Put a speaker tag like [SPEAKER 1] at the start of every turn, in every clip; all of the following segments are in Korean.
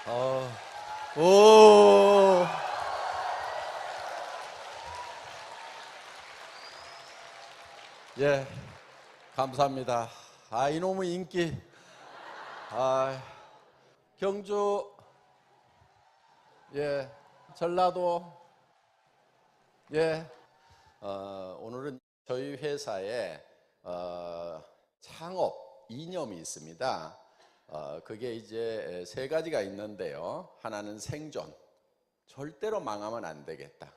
[SPEAKER 1] 오. 예, 감사합니다. 이놈의 인기. 경주, 예, 전라도, 예, 오늘은 저희 회사에 창업 이념이 있습니다. 그게 이제 세 가지가 있는데요. 하나는 생존, 절대로 망하면 안 되겠다.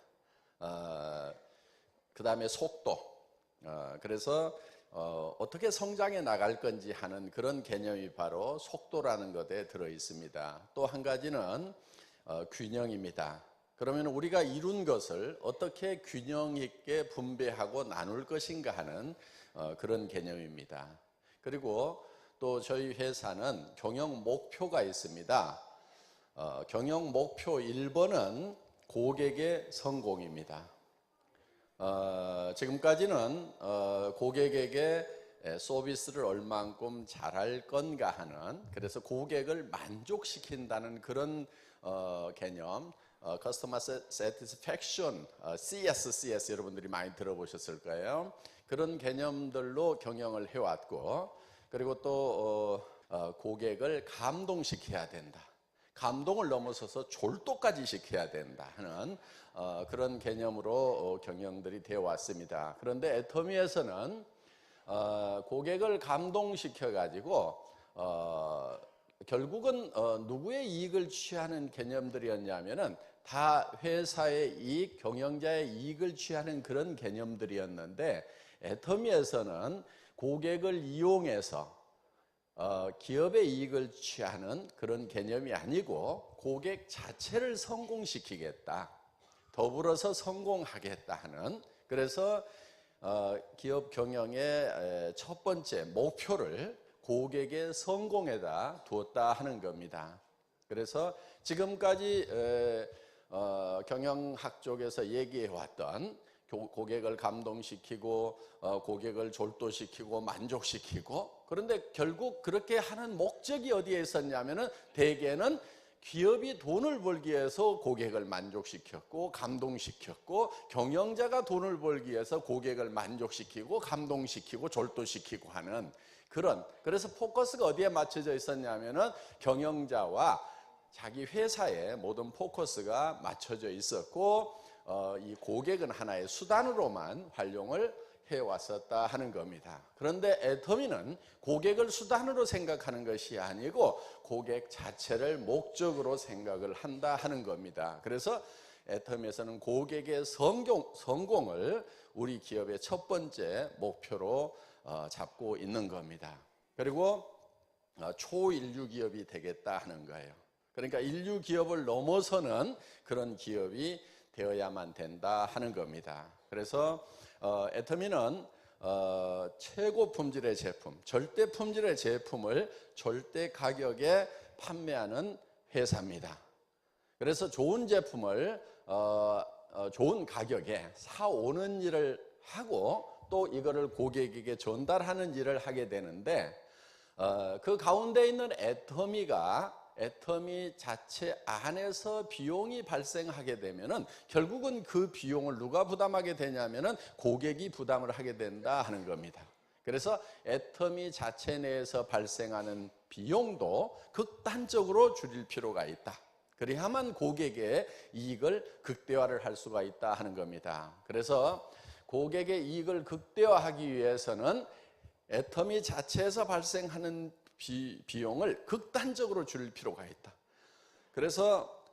[SPEAKER 1] 그 다음에 속도, 그래서 어떻게 성장해 나갈 건지 하는 그런 개념이 바로 속도라는 것에 들어 있습니다. 또 한 가지는 균형입니다. 그러면 우리가 이룬 것을 어떻게 균형 있게 분배하고 나눌 것인가 하는 그런 개념입니다. 그리고 또 저희 회사는 경영 목표가 있습니다. 경영 목표 1번은 고객의 성공입니다. 지금까지는 고객에게 서비스를 얼만큼 잘할 건가 하는, 그래서 고객을 만족시킨다는 그런 개념, Customer Satisfaction, CS 여러분들이 많이 들어보셨을 거예요. 그런 개념들로 경영을 해왔고, 그리고 또 고객을 감동시켜야 된다. 감동을 넘어서서 졸도까지 시켜야 된다 하는 그런 개념으로 경영들이 되어 왔습니다. 그런데 애터미에서는 고객을 감동시켜 가지고 결국은 누구의 이익을 취하는 개념들이었냐면은 다 회사의 이익, 경영자의 이익을 취하는 그런 개념들이었는데, 애터미에서는 고객을 이용해서 기업의 이익을 취하는 그런 개념이 아니고 고객 자체를 성공시키겠다, 더불어서 성공하겠다 하는, 그래서 기업 경영의 첫 번째 목표를 고객의 성공에다 두었다 하는 겁니다. 그래서 지금까지 경영학 쪽에서 얘기해 왔던 고객을 감동시키고 고객을 졸도시키고 만족시키고, 그런데 결국 그렇게 하는 목적이 어디에 있었냐면은 대개는 기업이 돈을 벌기 위해서 고객을 만족시켰고 감동시켰고, 경영자가 돈을 벌기 위해서 고객을 만족시키고 감동시키고 졸도시키고 하는 그런, 그래서 포커스가 어디에 맞춰져 있었냐면은 경영자와 자기 회사의 모든 포커스가 맞춰져 있었고, 이 고객은 하나의 수단으로만 활용을 해왔었다 하는 겁니다. 그런데 애터미는 고객을 수단으로 생각하는 것이 아니고 고객 자체를 목적으로 생각을 한다 하는 겁니다. 그래서 애터미에서는 고객의 성공을 우리 기업의 첫 번째 목표로 잡고 있는 겁니다. 그리고 초인류 기업이 되겠다 하는 거예요. 그러니까 인류 기업을 넘어서는 그런 기업이 되어야만 된다 하는 겁니다. 그래서 애터미는 최고 품질의 제품, 절대 품질의 제품을 절대 가격에 판매하는 회사입니다. 그래서 좋은 제품을 좋은 가격에 사오는 일을 하고 또 이거를 고객에게 전달하는 일을 하게 되는데, 그 가운데 있는 애터미 자체 안에서 비용이 발생하게 되면은 결국은 그 비용을 누가 부담하게 되냐면은 고객이 부담을 하게 된다 하는 겁니다. 그래서 애터미 자체 내에서 발생하는 비용도 극단적으로 줄일 필요가 있다. 그래야만 고객의 이익을 극대화를 할 수가 있다 하는 겁니다. 그래서 고객의 이익을 극대화하기 위해서는 애터미 자체에서 발생하는 비용을 극단적으로 줄일 필요가 있다. 그래서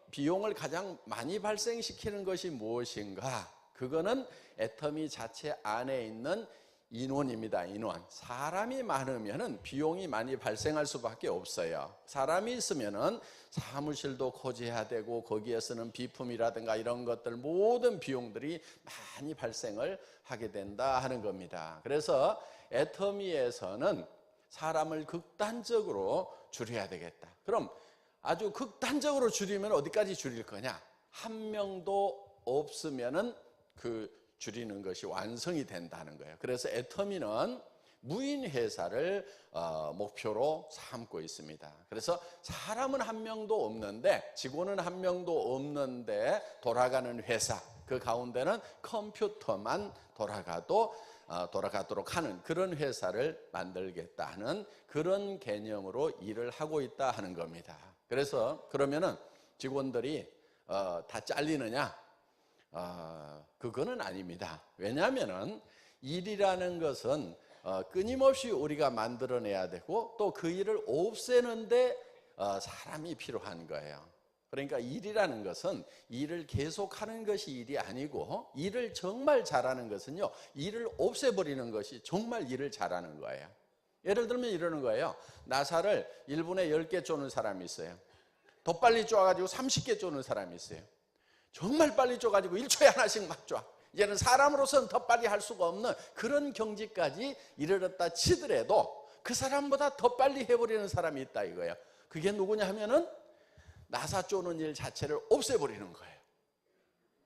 [SPEAKER 1] 비용을 가장 많이 발생시키는 것이 무엇인가? 그거는 애터미 자체 안에 있는 인원입니다. 인원. 사람이 많으면은 비용이 많이 발생할 수밖에 없어요. 사람이 있으면은 사무실도 코지해야 되고 거기에 쓰는 비품이라든가 이런 것들 모든 비용들이 많이 발생을 하게 된다 하는 겁니다. 그래서 애터미에서는 사람을 극단적으로 줄여야 되겠다. 그럼 아주 극단적으로 줄이면 어디까지 줄일 거냐? 한 명도 없으면은 그 줄이는 것이 완성이 된다는 거예요. 그래서 애터미는 무인 회사를 목표로 삼고 있습니다. 그래서 사람은 한 명도 없는데, 직원은 한 명도 없는데 돌아가는 회사, 그 가운데는 컴퓨터만 돌아가도록 하는 그런 회사를 만들겠다 하는 그런 개념으로 일을 하고 있다 하는 겁니다. 그래서 그러면은 직원들이 다 잘리느냐? 그거는 아닙니다. 왜냐하면은 일이라는 것은 끊임없이 우리가 만들어내야 되고, 또 그 일을 없애는데 사람이 필요한 거예요. 그러니까 일이라는 것은 일을 계속하는 것이 일이 아니고, 일을 정말 잘하는 것은요, 일을 없애버리는 것이 정말 일을 잘하는 거예요. 예를 들면 이러는 거예요. 나사를 1분에 10개 쪼는 사람이 있어요. 더 빨리 쪼아가지고 30개 쪼는 사람이 있어요. 정말 빨리 쪼가지고 1초에 하나씩 막 쪼아. 이제는 사람으로서는 더 빨리 할 수가 없는 그런 경지까지 이르렀다 치더라도 그 사람보다 더 빨리 해버리는 사람이 있다 이거예요. 그게 누구냐 하면은 나사 쪼는 일 자체를 없애버리는 거예요.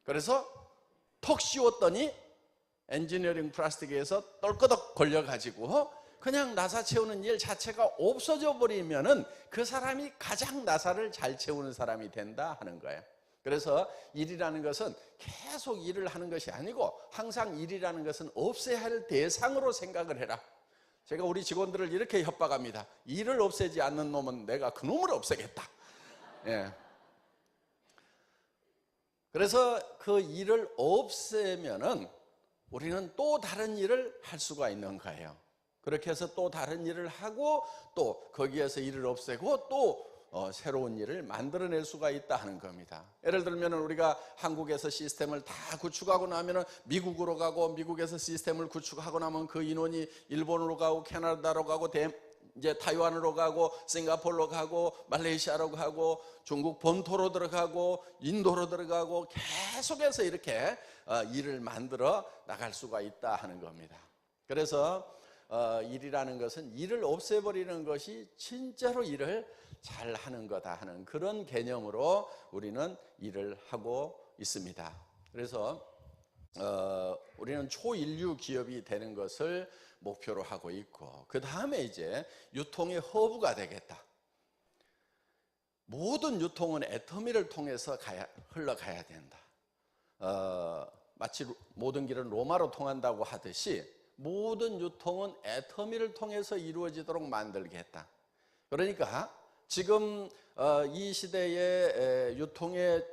[SPEAKER 1] 그래서 턱 씌웠더니 엔지니어링 플라스틱에서 떨끄덕 걸려가지고 그냥 나사 채우는 일 자체가 없어져 버리면은 그 사람이 가장 나사를 잘 채우는 사람이 된다 하는 거예요. 그래서 일이라는 것은 계속 일을 하는 것이 아니고, 항상 일이라는 것은 없애야 할 대상으로 생각을 해라. 제가 우리 직원들을 이렇게 협박합니다. 일을 없애지 않는 놈은 내가 그 놈을 없애겠다. 예. 그래서 그 일을 없애면은 우리는 또 다른 일을 할 수가 있는 거예요. 그렇게 해서 또 다른 일을 하고, 또 거기에서 일을 없애고 또 새로운 일을 만들어낼 수가 있다 하는 겁니다. 예를 들면 우리가 한국에서 시스템을 다 구축하고 나면 미국으로 가고, 미국에서 시스템을 구축하고 나면 그 인원이 일본으로 가고, 캐나다로 가고, 이제 타이완으로 가고, 싱가포르로 가고, 말레이시아로 가고, 중국 본토로 들어가고, 인도로 들어가고, 계속해서 이렇게 일을 만들어 나갈 수가 있다 하는 겁니다. 그래서 일이라는 것은 일을 없애버리는 것이 진짜로 일을 잘 하는 거다 하는 그런 개념으로 우리는 일을 하고 있습니다. 그래서 우리는 초인류 기업이 되는 것을 목표로 하고 있고, 그 다음에 이제 유통의 허브가 되겠다. 모든 유통은 애터미를 통해서 흘러가야 된다. 마치 모든 길은 로마로 통한다고 하듯이 모든 유통은 애터미를 통해서 이루어지도록 만들겠다. 그러니까 지금 이 시대의 유통의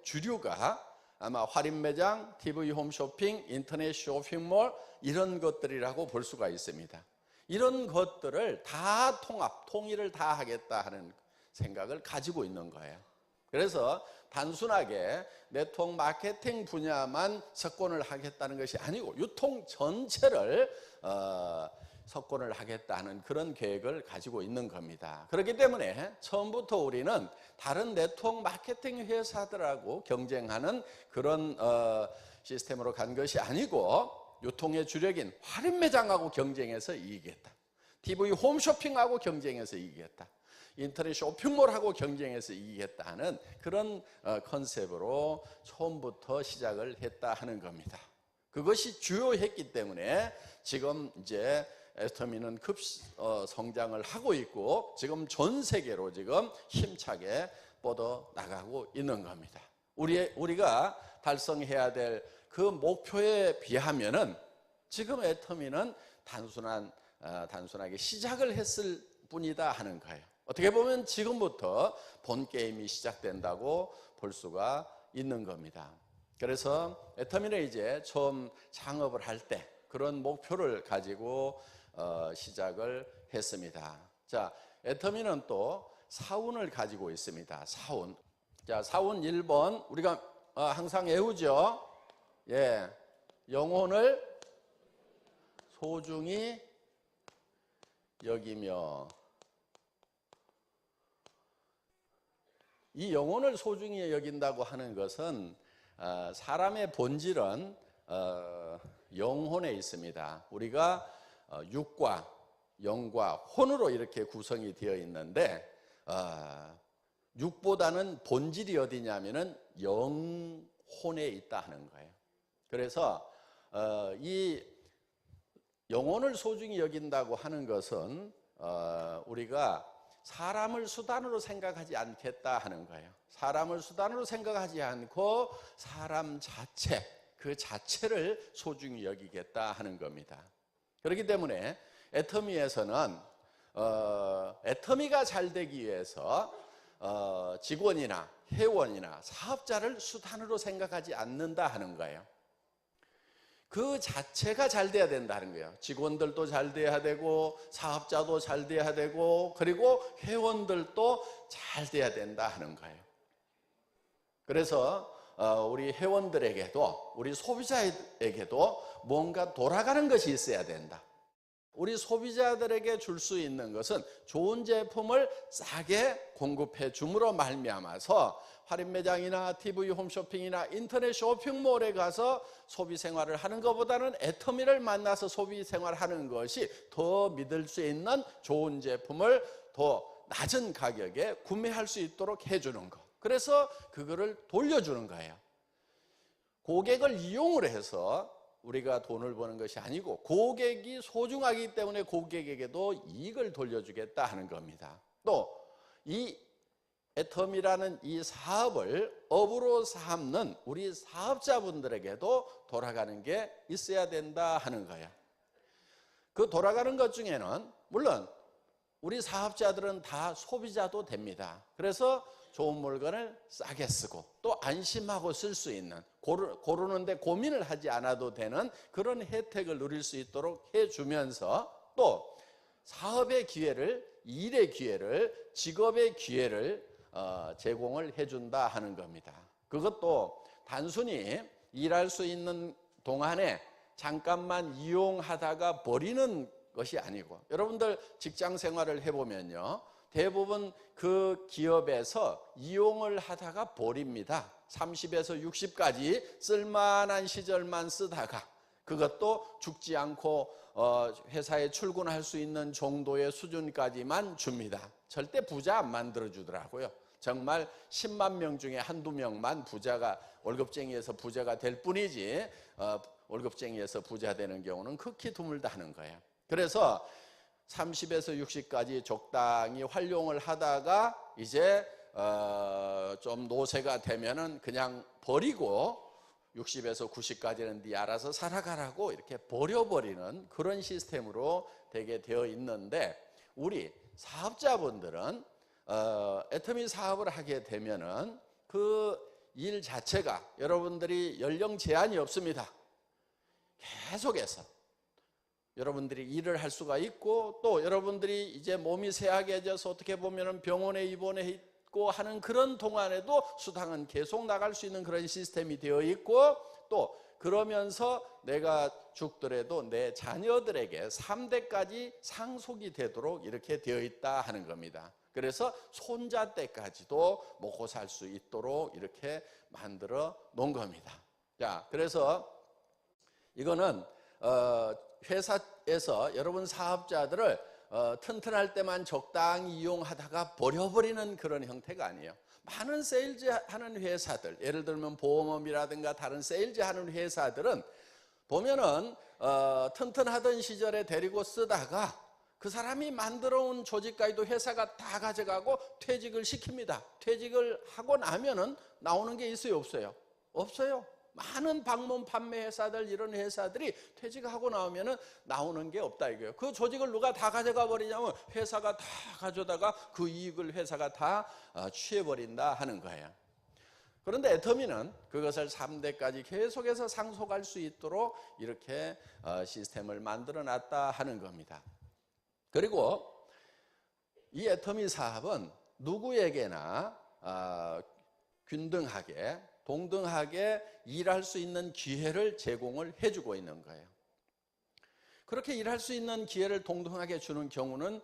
[SPEAKER 1] 주류가 아마 할인 매장, TV 홈쇼핑, 인터넷 쇼핑몰 이런 것들이라고 볼 수가 있습니다. 이런 것들을 다 통일을 다 하겠다 하는 생각을 가지고 있는 거예요. 그래서 단순하게 네트워크 마케팅 분야만 석권을 하겠다는 것이 아니고 유통 전체를 석권을 하겠다는 그런 계획을 가지고 있는 겁니다. 그렇기 때문에 처음부터 우리는 다른 네트워크 마케팅 회사들하고 경쟁하는 그런 시스템으로 간 것이 아니고, 유통의 주력인 할인 매장하고 경쟁해서 이기겠다. TV 홈쇼핑하고 경쟁해서 이기겠다. 인터넷 쇼핑몰하고 경쟁해서 이기겠다는 그런 컨셉으로 처음부터 시작을 했다 하는 겁니다. 그것이 주요했기 때문에 지금 이제 애터미는 성장을 하고 있고, 지금 전 세계로 지금 힘차게 뻗어 나가고 있는 겁니다. 우리가 달성해야 될 그 목표에 비하면은 지금 애터미는 단순하게 시작을 했을 뿐이다 하는 거예요. 어떻게 보면 지금부터 본 게임이 시작된다고 볼 수가 있는 겁니다. 그래서 애터미는 이제 처음 창업을 할 때 그런 목표를 가지고 시작을 했습니다. 자, 애터미는 또 사운을 가지고 있습니다. 사운. 자, 사운 1번 우리가 항상 외우죠. 예, 영혼을 소중히 여기며. 이 영혼을 소중히 여긴다고 하는 것은 사람의 본질은 영혼에 있습니다. 우리가 육과 영과 혼으로 이렇게 구성이 되어 있는데, 육보다는 본질이 어디냐면은 영혼에 있다 하는 거예요. 그래서 이 영혼을 소중히 여긴다고 하는 것은 우리가 사람을 수단으로 생각하지 않겠다 하는 거예요. 사람을 수단으로 생각하지 않고 사람 자체, 그 자체를 소중히 여기겠다 하는 겁니다. 그렇기 때문에 애터미에서는 애터미가 잘 되기 위해서 직원이나 회원이나 사업자를 수단으로 생각하지 않는다 하는 거예요. 그 자체가 잘 돼야 된다는 거예요. 직원들도 잘 돼야 되고 사업자도 잘 돼야 되고 그리고 회원들도 잘 돼야 된다 하는 거예요. 그래서 우리 회원들에게도 우리 소비자에게도 뭔가 돌아가는 것이 있어야 된다. 우리 소비자들에게 줄 수 있는 것은 좋은 제품을 싸게 공급해 줌으로 말미암아서 할인 매장이나 TV 홈쇼핑이나 인터넷 쇼핑몰에 가서 소비 생활을 하는 것보다는 애터미를 만나서 소비 생활하는 것이 더 믿을 수 있는 좋은 제품을 더 낮은 가격에 구매할 수 있도록 해주는 것. 그래서 그거를 돌려주는 거예요. 고객을 이용을 해서 우리가 돈을 버는 것이 아니고 고객이 소중하기 때문에 고객에게도 이익을 돌려주겠다 하는 겁니다. 또 이 애터미라는 이 사업을 업으로 삼는 우리 사업자분들에게도 돌아가는 게 있어야 된다 하는 거예요. 그 돌아가는 것 중에는 물론 우리 사업자들은 다 소비자도 됩니다. 그래서 좋은 물건을 싸게 쓰고 또 안심하고 쓸 수 있는 고르는데 고민을 하지 않아도 되는 그런 혜택을 누릴 수 있도록 해주면서 또 사업의 기회를, 일의 기회를, 직업의 기회를 제공을 해준다 하는 겁니다. 그것도 단순히 일할 수 있는 동안에 잠깐만 이용하다가 버리는 것이 아니고 여러분들 직장 생활을 해보면요. 대부분 그 기업에서 이용을 하다가 버립니다. 30에서 60까지 쓸만한 시절만 쓰다가 그것도 죽지 않고 회사에 출근할 수 있는 정도의 수준까지만 줍니다. 절대 부자 안 만들어주더라고요. 정말 10만 명 중에 한두 명만 부자가 월급쟁이에서 부자가 될 뿐이지 월급쟁이에서 부자 되는 경우는 극히 드물다 하는 거예요. 그래서 30에서 60까지 적당히 활용을 하다가 이제 좀 노쇠가 되면은 그냥 버리고 60에서 90까지는 네 알아서 살아가라고 이렇게 버려버리는 그런 시스템으로 되게 되어 있는데 우리 사업자분들은 애터미 사업을 하게 되면은 그 일 자체가 여러분들이 연령 제한이 없습니다. 계속해서 여러분들이 일을 할 수가 있고 또 여러분들이 이제 몸이 쇠약해져서 어떻게 보면 병원에 입원해 있고 하는 그런 동안에도 수당은 계속 나갈 수 있는 그런 시스템이 되어 있고 또 그러면서 내가 죽더라도 내 자녀들에게 3대까지 상속이 되도록 이렇게 되어 있다 하는 겁니다. 그래서 손자 때까지도 먹고 살 수 있도록 이렇게 만들어 놓은 겁니다. 자, 그래서 이거는 회사에서 여러분 사업자들을 튼튼할 때만 적당히 이용하다가 버려버리는 그런 형태가 아니에요. 많은 세일즈 하는 회사들, 예를 들면 보험업이라든가 다른 세일즈 하는 회사들은 보면은 튼튼하던 시절에 데리고 쓰다가 그 사람이 만들어 온 조직가에도 회사가 다 가져가고 퇴직을 시킵니다. 퇴직을 하고 나면은 나오는 게 있어요, 없어요? 없어요. 많은 방문 판매 회사들 이런 회사들이 퇴직하고 나오면은 나오는 게 없다 이거예요. 그 조직을 누가 다 가져가 버리냐면 회사가 다 가져다가 그 이익을 회사가 다 취해버린다 하는 거예요. 그런데 애터미는 그것을 3대까지 계속해서 상속할 수 있도록 이렇게 시스템을 만들어 놨다 하는 겁니다. 그리고 이 애터미 사업은 누구에게나 균등하게 동등하게 일할 수 있는 기회를 제공을 해주고 있는 거예요. 그렇게 일할 수 있는 기회를 동등하게 주는 경우는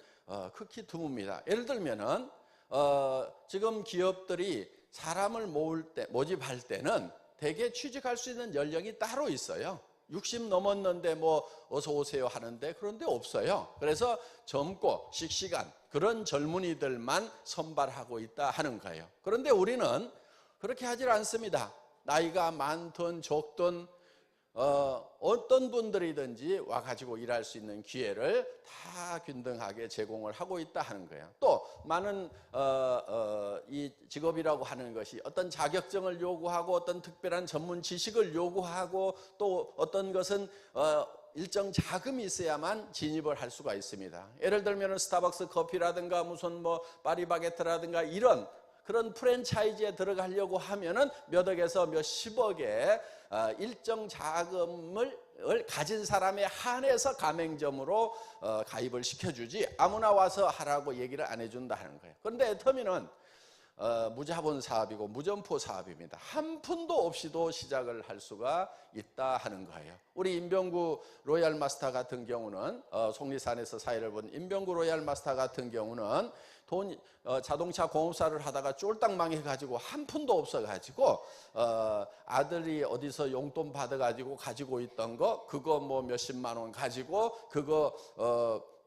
[SPEAKER 1] 극히 드뭅니다. 예를 들면은 지금 기업들이 사람을 모집할 때는 대개 취직할 수 있는 연령이 따로 있어요. 60 넘었는데 뭐 어서 오세요 하는데 그런데 없어요. 그래서 젊고 씩씩한 그런 젊은이들만 선발하고 있다 하는 거예요. 그런데 우리는 그렇게 하질 않습니다. 나이가 많든 적든 어떤 분들이든지 와가지고 일할 수 있는 기회를 다 균등하게 제공을 하고 있다 하는 거예요. 또 많은 이 직업이라고 하는 것이 어떤 자격증을 요구하고 어떤 특별한 전문 지식을 요구하고 또 어떤 것은 일정 자금이 있어야만 진입을 할 수가 있습니다. 예를 들면 스타벅스 커피라든가 무슨 뭐 파리바게트라든가 이런 그런 프랜차이즈에 들어가려고 하면은 몇 억에서 몇십억의 일정 자금을 가진 사람에 한해서 가맹점으로 가입을 시켜주지 아무나 와서 하라고 얘기를 안 해준다 하는 거예요. 그런데 애터미는 무자본 사업이고 무점포 사업입니다. 한 푼도 없이도 시작을 할 수가 있다 하는 거예요. 우리 임병구 로얄 마스터 같은 경우는 속리산에서 사회를 본 임병구 로얄 마스터 같은 경우는 자동차 공업사를 하다가 쫄딱 망해가지고 한 푼도 없어가지고 아들이 어디서 용돈 받아가지고 가지고 있던 거 그거 뭐 몇십만 원 가지고 그거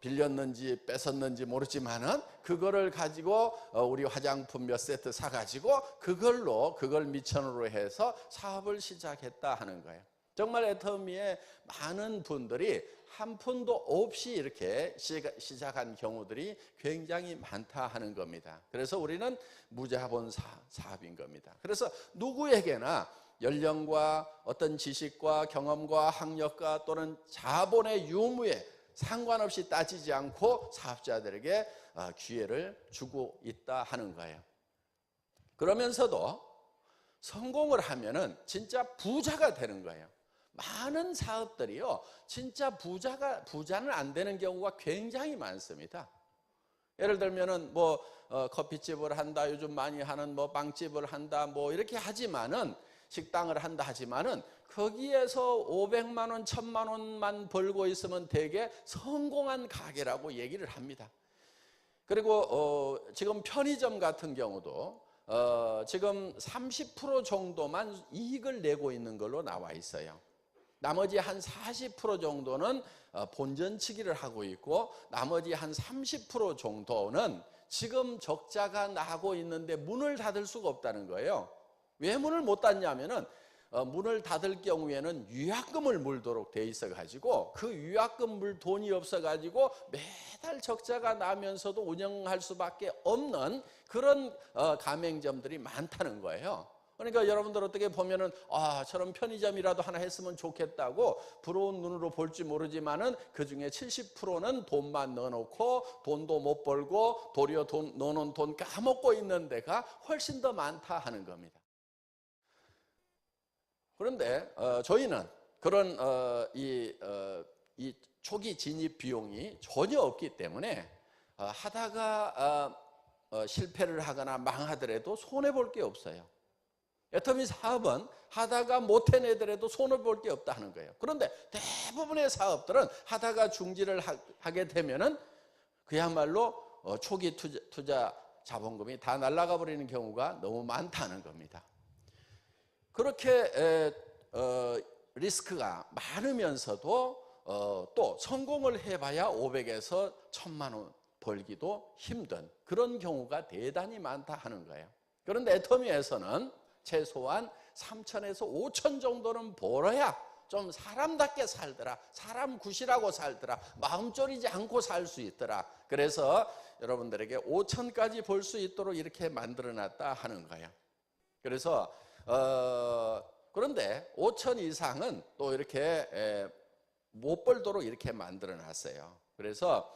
[SPEAKER 1] 빌렸는지 뺏었는지 모르지만은 그거를 가지고 우리 화장품 몇 세트 사가지고 그걸 미천으로 해서 사업을 시작했다 하는 거예요. 정말 애터미에 많은 분들이 한 푼도 없이 이렇게 시작한 경우들이 굉장히 많다 하는 겁니다. 그래서 우리는 무자본 사업인 겁니다. 그래서 누구에게나 연령과 어떤 지식과 경험과 학력과 또는 자본의 유무에 상관없이 따지지 않고 사업자들에게 기회를 주고 있다 하는 거예요. 그러면서도 성공을 하면은 진짜 부자가 되는 거예요. 많은 사업들이요, 진짜 부자는 안 되는 경우가 굉장히 많습니다. 예를 들면은 뭐 커피집을 한다, 요즘 많이 하는 뭐 빵집을 한다, 뭐 이렇게 하지만은 식당을 한다 하지만은 거기에서 500만 원, 1000만 원만 벌고 있으면 되게 성공한 가게라고 얘기를 합니다. 그리고 지금 편의점 같은 경우도 지금 30% 정도만 이익을 내고 있는 걸로 나와 있어요. 나머지 한 40% 정도는 본전치기를 하고 있고 나머지 한 30% 정도는 지금 적자가 나고 있는데 문을 닫을 수가 없다는 거예요. 왜 문을 못 닫냐면은 문을 닫을 경우에는 유약금을 물도록 돼 있어 가지고 그 유약금 물 돈이 없어 가지고 매달 적자가 나면서도 운영할 수밖에 없는 그런 가맹점들이 많다는 거예요. 그러니까 여러분들 어떻게 보면은 저런 편의점이라도 하나 했으면 좋겠다고 부러운 눈으로 볼지 모르지만은 그 중에 70%는 돈만 넣어놓고 돈도 못 벌고 도리어 넣어놓은 돈 까먹고 있는 데가 훨씬 더 많다 하는 겁니다. 그런데 저희는 그런 이 초기 진입 비용이 전혀 없기 때문에 하다가 실패를 하거나 망하더라도 손해볼 게 없어요. 애터미 사업은 하다가 못 해내더라도 손해볼 게 없다 하는 거예요. 그런데 대부분의 사업들은 하다가 중지를 하게 되면은 그야말로 초기 투자 자본금이 다 날아가 버리는 경우가 너무 많다는 겁니다. 그렇게 리스크가 많으면서도 또 성공을 해봐야 500에서 1000만 원 벌기도 힘든 그런 경우가 대단히 많다 하는 거예요. 그런데 애터미에서는 최소한 3천에서 5천 정도는 벌어야 좀 사람답게 살더라, 사람 굿이라고 살더라, 마음 졸이지 않고 살 수 있더라. 그래서 여러분들에게 5천까지 벌 수 있도록 이렇게 만들어놨다 하는 거예요. 그래서 그런데 5천 이상은 또 이렇게 못 벌도록 이렇게 만들어놨어요. 그래서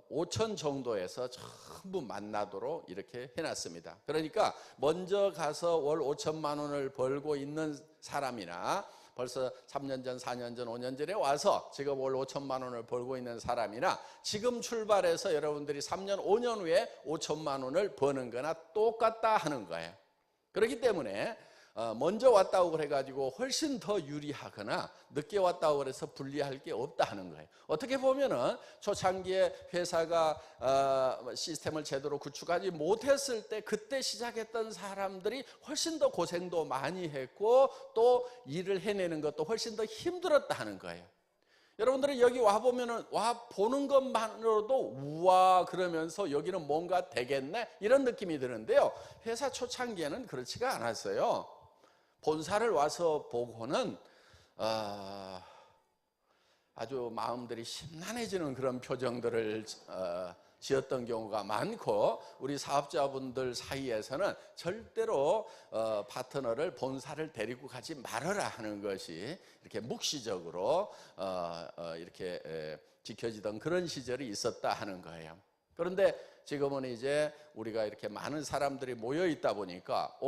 [SPEAKER 1] 5천 정도에서 전부 만나도록 이렇게 해놨습니다. 그러니까 먼저 가서 월 5천만 원을 벌고 있는 사람이나 벌써 3년 전, 4년 전, 5년 전에 와서 지금 월 5천만 원을 벌고 있는 사람이나 지금 출발해서 여러분들이 3년, 5년 후에 5천만 원을 버는 거나 똑같다 하는 거예요. 그렇기 때문에 먼저 왔다고 그래가지고 훨씬 더 유리하거나 늦게 왔다고 그래서 불리할 게 없다 하는 거예요. 어떻게 보면은 초창기에 회사가 시스템을 제대로 구축하지 못했을 때 그때 시작했던 사람들이 훨씬 더 고생도 많이 했고 또 일을 해내는 것도 훨씬 더 힘들었다 하는 거예요. 여러분들이 여기 와보면은 보는 것만으로도 우와 그러면서 여기는 뭔가 되겠네 이런 느낌이 드는데요. 회사 초창기에는 그렇지가 않았어요. 본사를 와서 보고는 아주 마음들이 심란해지는 그런 표정들을 지었던 경우가 많고, 우리 사업자분들 사이에서는 절대로 파트너를 본사를 데리고 가지 말아라 하는 것이 이렇게 묵시적으로 이렇게 지켜지던 그런 시절이 있었다 하는 거예요. 그런데 지금은 이제 우리가 이렇게 많은 사람들이 모여 있다 보니까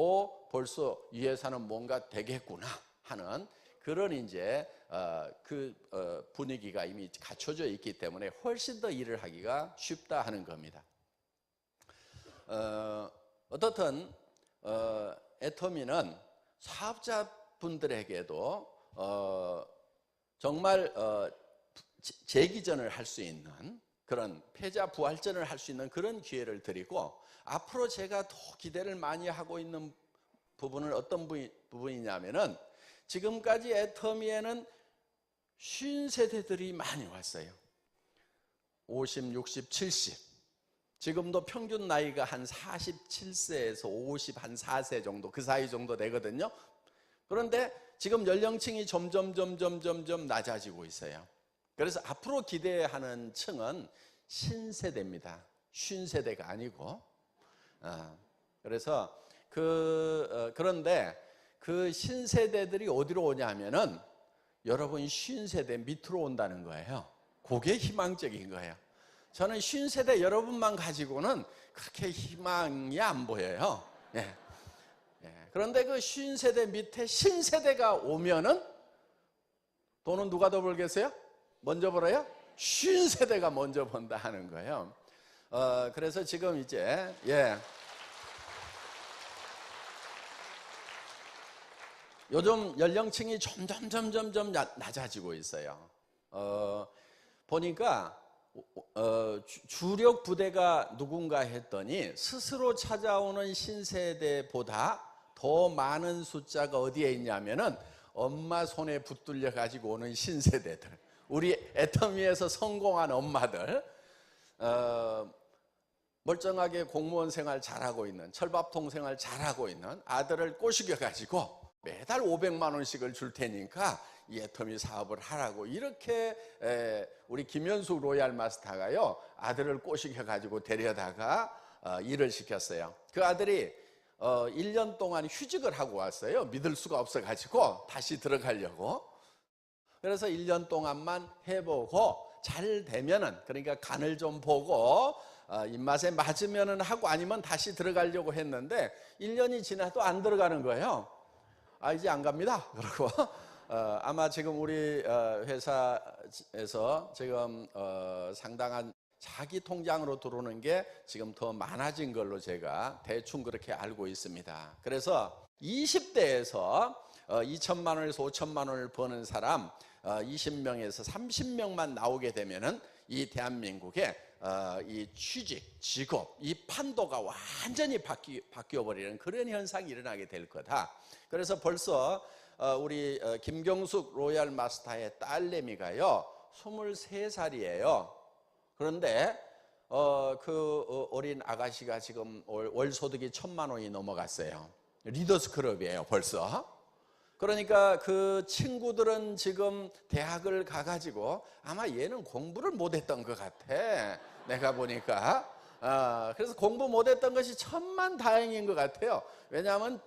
[SPEAKER 1] 벌써 이 회사는 뭔가 되겠구나 하는 그런 이제 분위기가 이미 갖춰져 있기 때문에 훨씬 더 일을 하기가 쉽다 하는 겁니다. 어떻든 애터미는 사업자분들에게도 정말 재기전을 할 수 있는 그런 패자 부활전을 할 수 있는 그런 기회를 드리고, 앞으로 제가 더 기대를 많이 하고 있는 부분은 어떤 부분이냐면은, 지금까지 애터미에는 50세대들이 많이 왔어요. 50, 60, 70. 지금도 평균 나이가 한 47세에서 50, 한 4세 정도, 그 사이 정도 되거든요. 그런데 지금 연령층이 점점 낮아지고 있어요. 그래서 앞으로 기대하는 층은 신세대입니다. 50세대가 아니고. 그래서 그런데 그 신세대들이 어디로 오냐면은 여러분 50세대 밑으로 온다는 거예요. 그게 희망적인 거예요. 저는 50세대 여러분만 가지고는 그렇게 희망이 안 보여요. 예. 그런데 그 50세대 밑에 신세대가 오면은 돈은 누가 더 벌겠어요? 먼저 벌어요? 50세대가 먼저 번다 하는 거예요. 그래서 지금 이제 요즘 연령층이 점점 낮아지고 있어요. 보니까 주력 부대가 누군가 했더니 스스로 찾아오는 신세대보다 더 많은 숫자가 어디에 있냐면은 엄마 손에 붙들려 가지고 오는 신세대들, 우리 애터미에서 성공한 엄마들, 멀쩡하게 공무원 생활 잘하고 있는, 철밥통 생활 잘하고 있는 아들을 꼬시겨 가지고 매달 500만 원씩을 줄 테니까 이 애터미 사업을 하라고, 이렇게 우리 김현숙 로얄 마스터가요 아들을 꼬시겨 가지고 데려다가 일을 시켰어요. 그 아들이 1년 동안 휴직을 하고 왔어요. 믿을 수가 없어 가지고 다시 들어가려고. 그래서 1년 동안만 해보고 잘 되면은, 그러니까 간을 좀 보고 입맛에 맞으면은 하고, 아니면 다시 들어가려고 했는데 1년이 지나도 안 들어가는 거예요. 이제 안 갑니다. 그러고 아마 지금 우리 회사에서 지금 상당한 자기 통장으로 들어오는 게 지금 더 많아진 걸로 제가 대충 그렇게 알고 있습니다. 그래서 20대에서 2천만 원에서 5천만 원을 버는 사람 20명에서 30명만 나오게 되면은 이 대한민국의 이 취직, 직업, 이 판도가 완전히 바뀌어 버리는 그런 현상이 일어나게 될 거다. 그래서 벌써 우리 김경숙 로얄 마스터의 딸내미가요 23살이에요. 그런데 그 어린 아가씨가 지금 월 소득이 1,000만 원이 넘어갔어요. 리더스 클럽이에요 벌써. 그러니까 그 친구들은 지금 대학을 가가지고 아마 얘는 공부를 못했던 것 같아, 내가 보니까. 그래서 공부 못했던 것이 천만다행인 것 같아요. 왜냐하면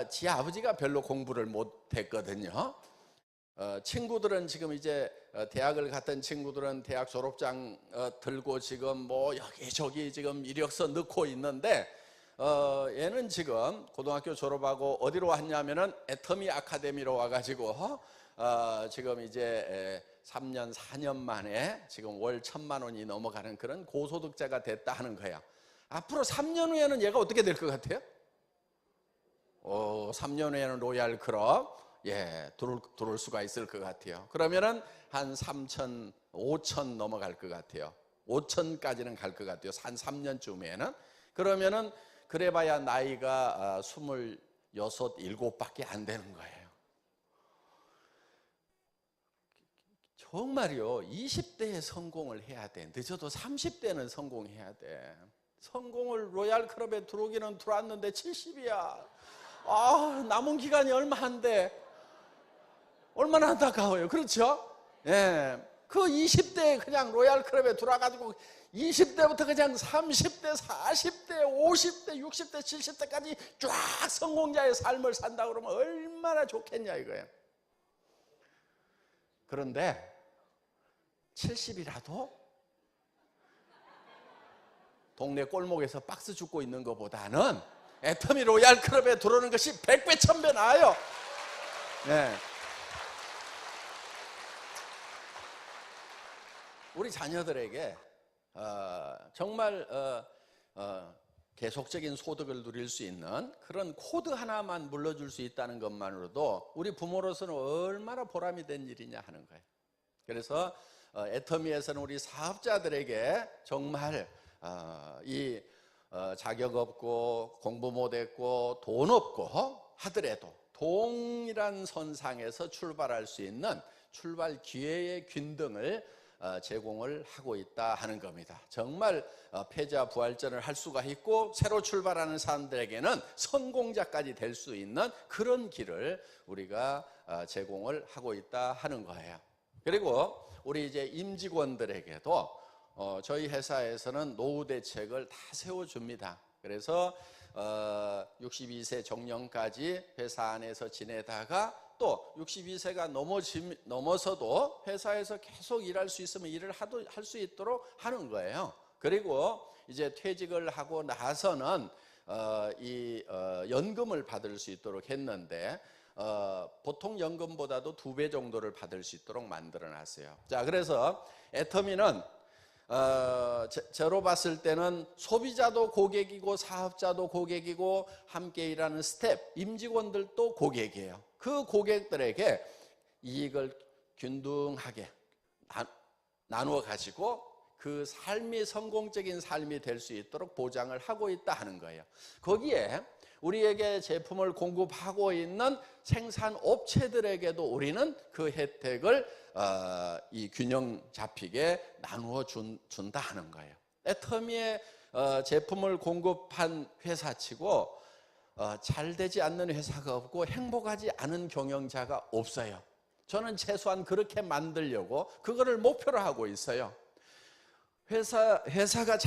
[SPEAKER 1] 지 아버지가 별로 공부를 못했거든요. 친구들은 지금 이제 대학을 갔던 친구들은 대학 졸업장 들고 지금 뭐 여기저기 지금 이력서 넣고 있는데, 얘는 지금 고등학교 졸업하고 어디로 왔냐면은 애터미 아카데미로 와가지고 지금 이제 3년 4년 만에 지금 월 1,000만 원이 넘어가는 그런 고소득자가 됐다 하는 거야. 앞으로 3년 후에는 얘가 어떻게 될 것 같아요? 3년 후에는 로얄 클럽 들어올 수가 있을 것 같아요. 그러면은 한 3천, 5천 넘어갈 것 같아요. 5천까지는 갈 것 같아요. 한 3년쯤에는. 그러면은 그래봐야 나이가 26, 7밖에 안 되는 거예요. 정말요, 20대에 성공을 해야 돼. 늦어도 30대는 성공해야 돼. 성공을 로얄 클럽에 들어오기는 들어왔는데 70이야. 남은 기간이 얼마 안 돼. 얼마나 안타까워요. 그렇죠? 예. 그 20대에 그냥 로얄 클럽에 들어와가지고 20대부터 그냥 30대, 40대, 50대, 60대, 70대까지 쫙 성공자의 삶을 산다 그러면 얼마나 좋겠냐 이거예요. 그런데 70이라도 동네 골목에서 박스 줍고 있는 것보다는 애터미 로얄 클럽에 들어오는 것이 100배, 1000배 나아요. 네. 우리 자녀들에게 정말 계속적인 소득을 누릴 수 있는 그런 코드 하나만 물려줄 수 있다는 것만으로도 우리 부모로서는 얼마나 보람이 된 일이냐 하는 거예요. 그래서 애터미에서는 우리 사업자들에게 정말 이 자격 없고 공부 못했고 돈 없고 하더라도 동일한 선상에서 출발할 수 있는 출발 기회의 균등을 제공을 하고 있다 하는 겁니다. 정말 패자 부활전을 할 수가 있고 새로 출발하는 사람들에게는 성공자까지 될 수 있는 그런 길을 우리가 제공을 하고 있다 하는 거예요. 그리고 우리 이제 임직원들에게도 저희 회사에서는 노후 대책을 다 세워줍니다. 그래서 62세 정년까지 회사 안에서 지내다가 또 62세가 넘어서도 회사에서 계속 일할 수 있으면 일을 할 수 있도록 하는 거예요. 그리고 이제 퇴직을 하고 나서는 연금을 받을 수 있도록 했는데 보통 연금보다도 2배 정도를 받을 수 있도록 만들어 놨어요. 자, 그래서 애터미는 저로 봤을 때는 소비자도 고객이고 사업자도 고객이고 함께 일하는 스텝, 임직원들도 고객이에요. 그 고객들에게 이익을 균등하게 나누어 가지고 그 삶이 성공적인 삶이 될 수 있도록 보장을 하고 있다 하는 거예요. 거기에 우리에게 제품을 공급하고 있는 생산업체들에게도 우리는 그 혜택을 이 균형 잡히게 나누어 준다 하는 거예요. 애터미의 제품을 공급한 회사치고 잘 되지 않는 회사가 없고 행복하지 않은 경영자가 없어요. 저는 최소한 그렇게 만들려고 그거를 목표로 하고 있어요. 회사가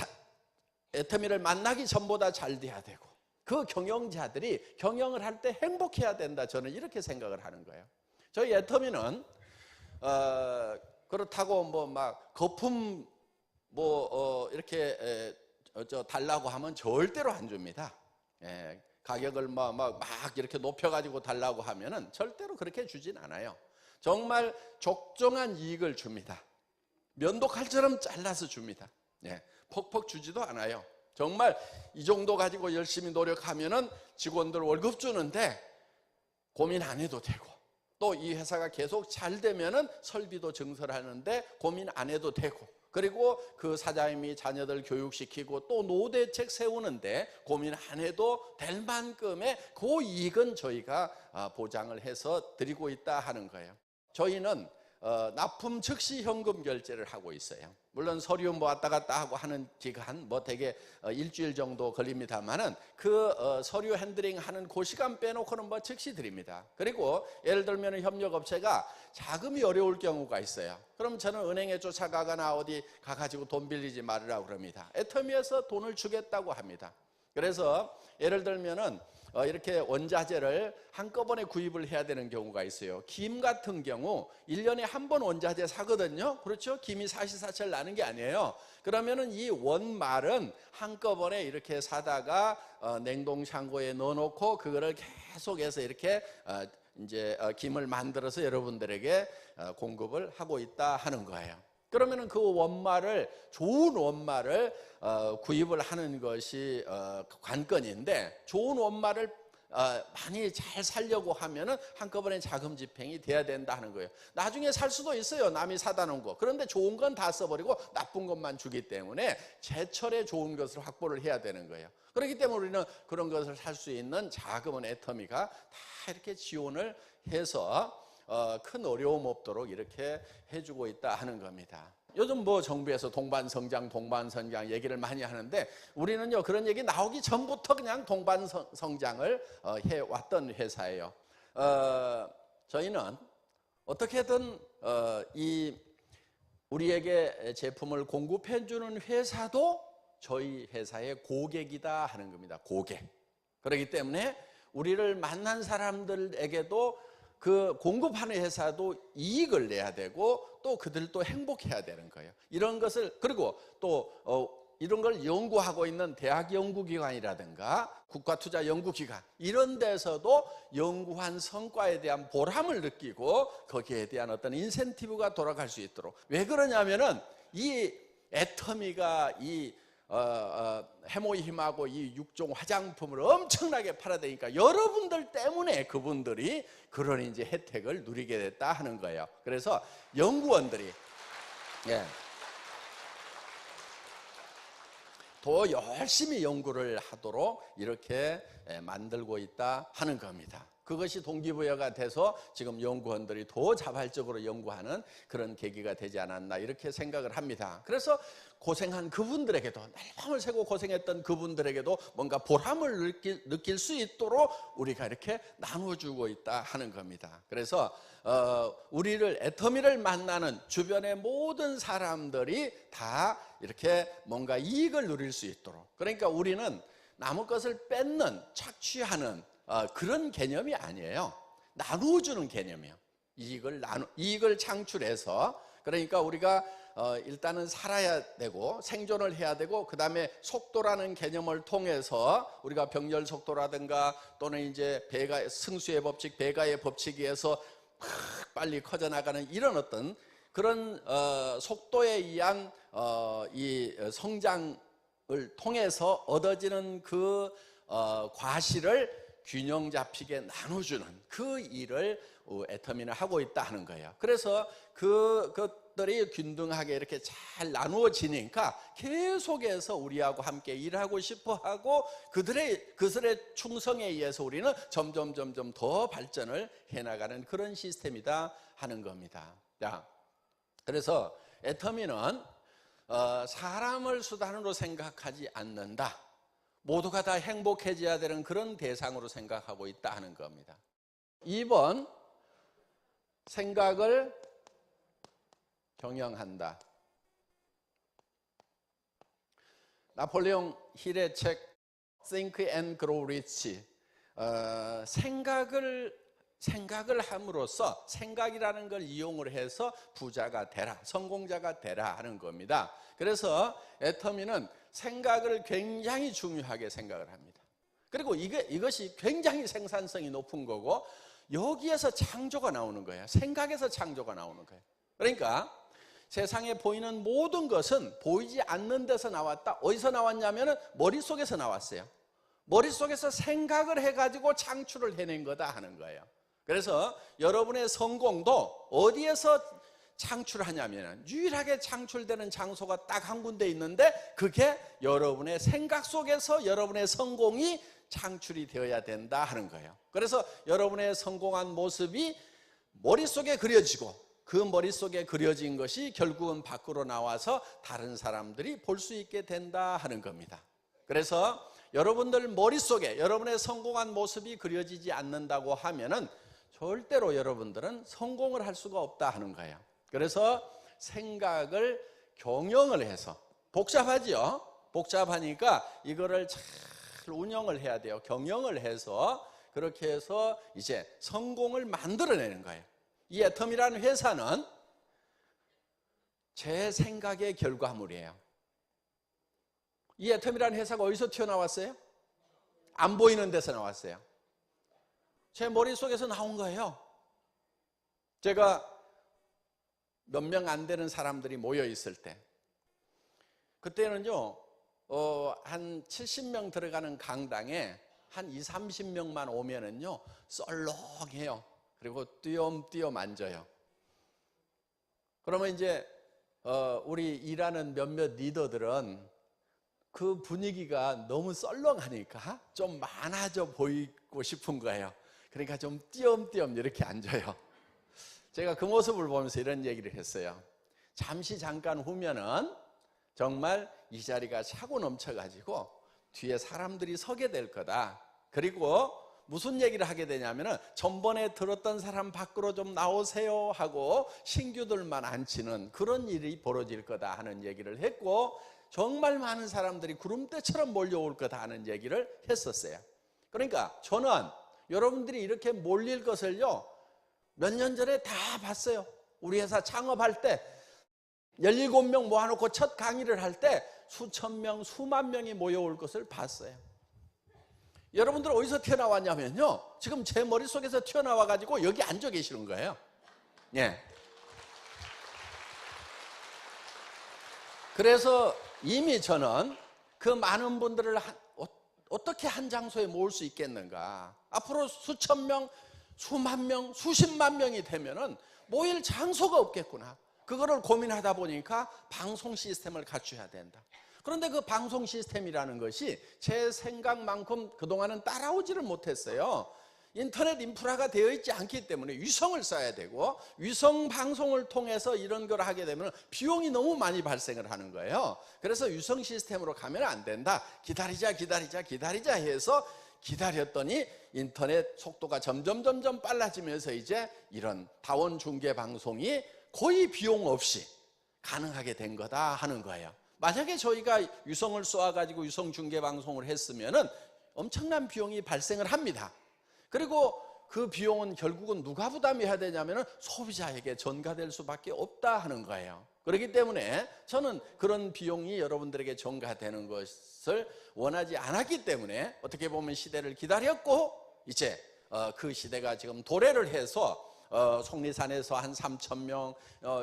[SPEAKER 1] 애터미를 만나기 전보다 잘 돼야 되고 그 경영자들이 경영을 할 때 행복해야 된다. 저는 이렇게 생각을 하는 거예요. 저희 애터미는 그렇다고 뭐 막 거품 이렇게 달라고 하면 절대로 안 줍니다. 예, 가격을 막 이렇게 높여가지고 달라고 하면은 절대로 그렇게 주진 않아요. 정말 적정한 이익을 줍니다. 면도칼처럼 잘라서 줍니다. 예, 퍽퍽 주지도 않아요. 정말 이 정도 가지고 열심히 노력하면은 직원들 월급 주는데 고민 안 해도 되고 또 이 회사가 계속 잘 되면은 설비도 증설하는데 고민 안 해도 되고 그리고 그 사장님이 자녀들 교육시키고 또 노후 대책 세우는데 고민 안 해도 될 만큼의 그 이익은 저희가 보장을 해서 드리고 있다 하는 거예요. 저희는 납품 즉시 현금 결제를 하고 있어요. 물론 서류 왔다 갔다 하고 하는 기간 되게 일주일 정도 걸립니다만은 그 서류 핸들링 하는 그 시간 빼놓고는 즉시 드립니다. 그리고 예를 들면 협력업체가 자금이 어려울 경우가 있어요. 그럼 저는 은행에 쫓아가거나 어디 가가지고 돈 빌리지 말으라고 그럽니다. 애터미에서 돈을 주겠다고 합니다. 그래서 예를 들면은 이렇게 원자재를 한꺼번에 구입을 해야 되는 경우가 있어요. 김 같은 경우 1년에 한 번 원자재 사거든요. 그렇죠? 김이 사시사철 나는 게 아니에요. 그러면은 이 원말은 한꺼번에 이렇게 사다가 냉동창고에 넣어놓고 그거를 계속해서 이렇게 이제 김을 만들어서 여러분들에게 공급을 하고 있다 하는 거예요. 그러면은 그 원말을 좋은 원말을 구입을 하는 것이 관건인데 좋은 원말을 많이 잘 살려고 하면은 한꺼번에 자금 집행이 돼야 된다 하는 거예요. 나중에 살 수도 있어요. 남이 사다 놓은 거. 그런데 좋은 건 다 써버리고 나쁜 것만 주기 때문에 제철에 좋은 것을 확보를 해야 되는 거예요. 그렇기 때문에 우리는 그런 것을 살 수 있는 자금은 애터미가 다 이렇게 지원을 해서 큰 어려움 없도록 이렇게 해주고 있다 하는 겁니다. 요즘 정부에서 동반성장 얘기를 많이 하는데 우리는요 그런 얘기 나오기 전부터 그냥 동반성장을 해왔던 회사예요. 저희는 어떻게든 이 우리에게 제품을 공급해 주는 회사도 저희 회사의 고객이다 하는 겁니다. 고객. 그렇기 때문에 우리를 만난 사람들에게도 그 공급하는 회사도 이익을 내야 되고 또 그들도 행복해야 되는 거예요. 이런 것을, 그리고 또 이런 걸 연구하고 있는 대학 연구기관이라든가 국가투자연구기관 이런 데서도 연구한 성과에 대한 보람을 느끼고 거기에 대한 어떤 인센티브가 돌아갈 수 있도록. 왜 그러냐면은 이 애터미가 이 해모힘하고 이 6종 화장품을 엄청나게 팔아대니까 여러분들 때문에 그분들이 그런 이제 혜택을 누리게 됐다 하는 거예요. 그래서 연구원들이 더 열심히 연구를 하도록 이렇게 만들고 있다 하는 겁니다. 그것이 동기부여가 돼서 지금 연구원들이 더 자발적으로 연구하는 그런 계기가 되지 않았나 이렇게 생각을 합니다. 그래서 고생한 그분들에게도, 날밤을 새고 고생했던 그분들에게도 뭔가 보람을 느낄 수 있도록 우리가 이렇게 나눠주고 있다 하는 겁니다. 그래서 우리를, 애터미를 만나는 주변의 모든 사람들이 다 이렇게 뭔가 이익을 누릴 수 있도록, 그러니까 우리는 남의 것을 뺏는, 착취하는 그런 개념이 아니에요. 나누어주는 개념이에요. 이익을 창출해서, 그러니까 우리가 일단은 살아야 되고 생존을 해야 되고, 그 다음에 속도라는 개념을 통해서 우리가 병렬 속도라든가 또는 이제 승수의 법칙, 배가의 법칙에 의해서 빨리 커져나가는 이런 어떤 그런 속도에 의한 이 성장을 통해서 얻어지는 그 과실을 균형 잡히게 나눠주는 그 일을 애터미는 하고 있다 하는 거예요. 그래서 그것들이 균등하게 이렇게 잘 나누어지니까 계속해서 우리하고 함께 일하고 싶어하고 그들의 충성에 의해서 우리는 점점 더 발전을 해나가는 그런 시스템이다 하는 겁니다. 자, 그래서 애터미는 사람을 수단으로 생각하지 않는다. 모두가 다 행복해져야 되는 그런 대상으로 생각하고 있다 하는 겁니다. 2번, 생각을 경영한다. 나폴레옹 힐의 책 Think and Grow Rich, 생각을 함으로써, 생각이라는 걸 이용을 해서 부자가 되라, 성공자가 되라 하는 겁니다. 그래서 애터미는 생각을 굉장히 중요하게 생각을 합니다. 그리고 이것이 굉장히 생산성이 높은 거고, 여기에서 창조가 나오는 거예요. 생각에서 창조가 나오는 거예요. 그러니까 세상에 보이는 모든 것은 보이지 않는 데서 나왔다. 어디서 나왔냐면 머릿속에서 나왔어요. 머릿속에서 생각을 해가지고 창출을 해낸 거다 하는 거예요. 그래서 여러분의 성공도 어디에서 창출하냐면 유일하게 창출되는 장소가 딱 한 군데 있는데, 그게 여러분의 생각 속에서 여러분의 성공이 창출이 되어야 된다 하는 거예요. 그래서 여러분의 성공한 모습이 머릿속에 그려지고, 그 머릿속에 그려진 것이 결국은 밖으로 나와서 다른 사람들이 볼 수 있게 된다 하는 겁니다. 그래서 여러분들 머릿속에 여러분의 성공한 모습이 그려지지 않는다고 하면은 절대로 여러분들은 성공을 할 수가 없다 하는 거예요. 그래서 생각을 경영을 해서, 복잡하지요? 복잡하니까 이거를 잘 운영을 해야 돼요. 경영을 해서 그렇게 해서 이제 성공을 만들어내는 거예요. 이 애터미라는 회사는 제 생각의 결과물이에요. 이 애터미라는 회사가 어디서 튀어나왔어요? 안 보이는 데서 나왔어요. 제 머릿속에서 나온 거예요. 제가 몇 명 안 되는 사람들이 모여 있을 때, 그때는요 한 70명 들어가는 강당에 한 20, 30명만 오면은요 썰렁해요. 그리고 띄엄띄엄 앉아요. 그러면 이제 우리 일하는 몇몇 리더들은 그 분위기가 너무 썰렁하니까 좀 많아져 보이고 싶은 거예요. 그러니까 좀 띄엄띄엄 이렇게 앉아요. 제가 그 모습을 보면서 이런 얘기를 했어요. 잠깐 후면은 정말 이 자리가 차고 넘쳐가지고 뒤에 사람들이 서게 될 거다. 그리고 무슨 얘기를 하게 되냐면은 전번에 들었던 사람 밖으로 좀 나오세요 하고 신규들만 앉히는 그런 일이 벌어질 거다 하는 얘기를 했고, 정말 많은 사람들이 구름대처럼 몰려올 거다 하는 얘기를 했었어요. 그러니까 저는 여러분들이 이렇게 몰릴 것을요 몇 년 전에 다 봤어요. 우리 회사 창업할 때 17명 모아놓고 첫 강의를 할 때 수천 명, 수만 명이 모여올 것을 봤어요. 여러분들 어디서 튀어나왔냐면요, 지금 제 머릿속에서 튀어나와가지고 여기 앉아 계시는 거예요. 예. 그래서 이미 저는 그 많은 분들을 어떻게 한 장소에 모을 수 있겠는가, 앞으로 수천 명, 수만 명, 수십만 명이 되면은 모일 장소가 없겠구나, 그거를 고민하다 보니까 방송 시스템을 갖춰야 된다. 그런데 그 방송 시스템이라는 것이 제 생각만큼 그동안은 따라오지를 못했어요. 인터넷 인프라가 되어 있지 않기 때문에 위성을 써야 되고, 위성 방송을 통해서 이런 걸 하게 되면 비용이 너무 많이 발생을 하는 거예요. 그래서 위성 시스템으로 가면 안 된다, 기다리자 해서 기다렸더니 인터넷 속도가 점점 빨라지면서 이제 이런 다원 중계 방송이 거의 비용 없이 가능하게 된 거다 하는 거예요. 만약에 저희가 위성을 쏘아가지고 위성 중계 방송을 했으면은 엄청난 비용이 발생을 합니다. 그리고 그 비용은 결국은 누가 부담해야 되냐면은 소비자에게 전가될 수밖에 없다 하는 거예요. 그렇기 때문에 저는 그런 비용이 여러분들에게 전가되는 것을 원하지 않았기 때문에 어떻게 보면 시대를 기다렸고, 이제 그 시대가 지금 도래를 해서 속리산에서 한 3,000명,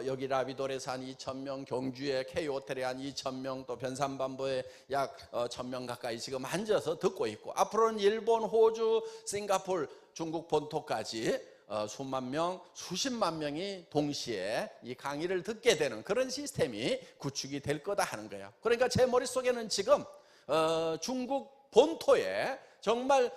[SPEAKER 1] 여기 라비돌에서 한 2,000명, 경주의 K호텔에 한 2,000명, 또 변산반도에 약 1,000명 가까이 지금 앉아서 듣고 있고, 앞으로는 일본, 호주, 싱가포르, 중국 본토까지 수만 명, 수십만 명이 동시에 이 강의를 듣게 되는 그런 시스템이 구축이 될 거다 하는 거예요. 그러니까 제 머릿속에는 지금 중국 본토에 정말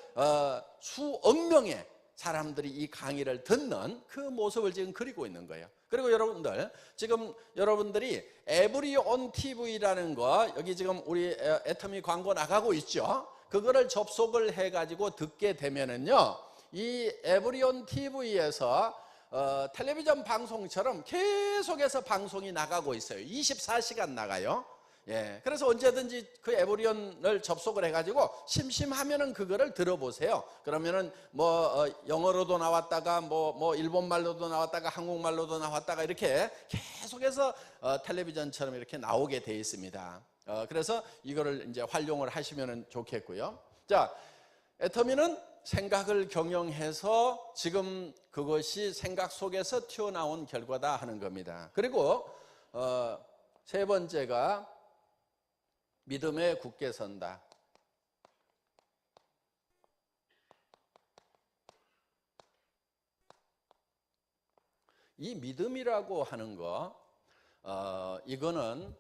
[SPEAKER 1] 수억 명의 사람들이 이 강의를 듣는 그 모습을 지금 그리고 있는 거예요. 그리고 여러분들, 지금 여러분들이 에브리온 TV라는 거, 여기 지금 우리 애터미 광고 나가고 있죠. 그거를 접속을 해가지고 듣게 되면은요, 이 에브리온 TV에서 텔레비전 방송처럼 계속해서 방송이 나가고 있어요. 24시간 나가요. 예, 그래서 언제든지 그 에브리온을 접속을 해가지고 심심하면은 그거를 들어보세요. 그러면은 뭐 영어로도 나왔다가 뭐 일본말로도 나왔다가 한국말로도 나왔다가 이렇게 계속해서 텔레비전처럼 이렇게 나오게 돼 있습니다. 그래서 이거를 이제 활용을 하시면은 좋겠고요. 자, 애터미는 생각을 경영해서 지금 그것이 생각 속에서 튀어나온 결과다 하는 겁니다. 그리고 세 번째가 믿음에 굳게 선다. 이 믿음이라고 하는 거, 이거는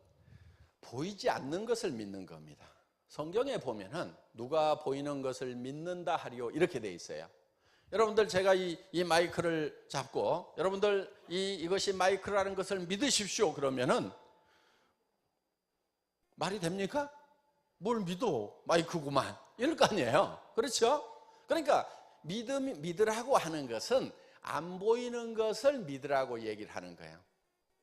[SPEAKER 1] 보이지 않는 것을 믿는 겁니다. 성경에 보면은 누가 보이는 것을 믿는다 하리요 이렇게 돼 있어요. 여러분들, 제가 이 마이크를 잡고 여러분들 이것이 마이크라는 것을 믿으십시오 그러면은 말이 됩니까? 뭘 믿어? 마이크구만. 이럴 거 아니에요. 그렇죠? 그러니까 믿으라고 하는 것은 안 보이는 것을 믿으라고 얘기를 하는 거예요.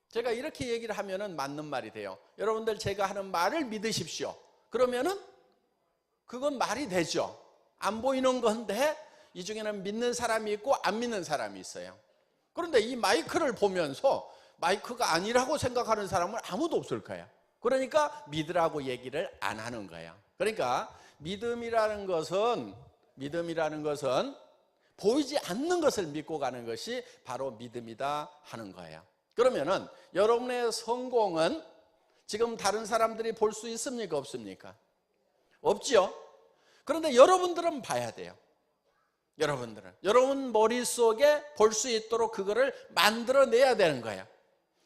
[SPEAKER 1] 제가 이렇게 얘기를 하면은 맞는 말이 돼요. 여러분들, 제가 하는 말을 믿으십시오. 그러면은 그건 말이 되죠. 안 보이는 건데 이 중에는 믿는 사람이 있고 안 믿는 사람이 있어요. 그런데 이 마이크를 보면서 마이크가 아니라고 생각하는 사람은 아무도 없을 거예요. 그러니까 믿으라고 얘기를 안 하는 거예요. 그러니까 믿음이라는 것은 보이지 않는 것을 믿고 가는 것이 바로 믿음이다 하는 거예요. 그러면은 여러분의 성공은 지금 다른 사람들이 볼 수 있습니까? 없습니까? 없죠. 그런데 여러분들은 봐야 돼요. 여러분 머릿속에 볼 수 있도록 그거를 만들어내야 되는 거예요.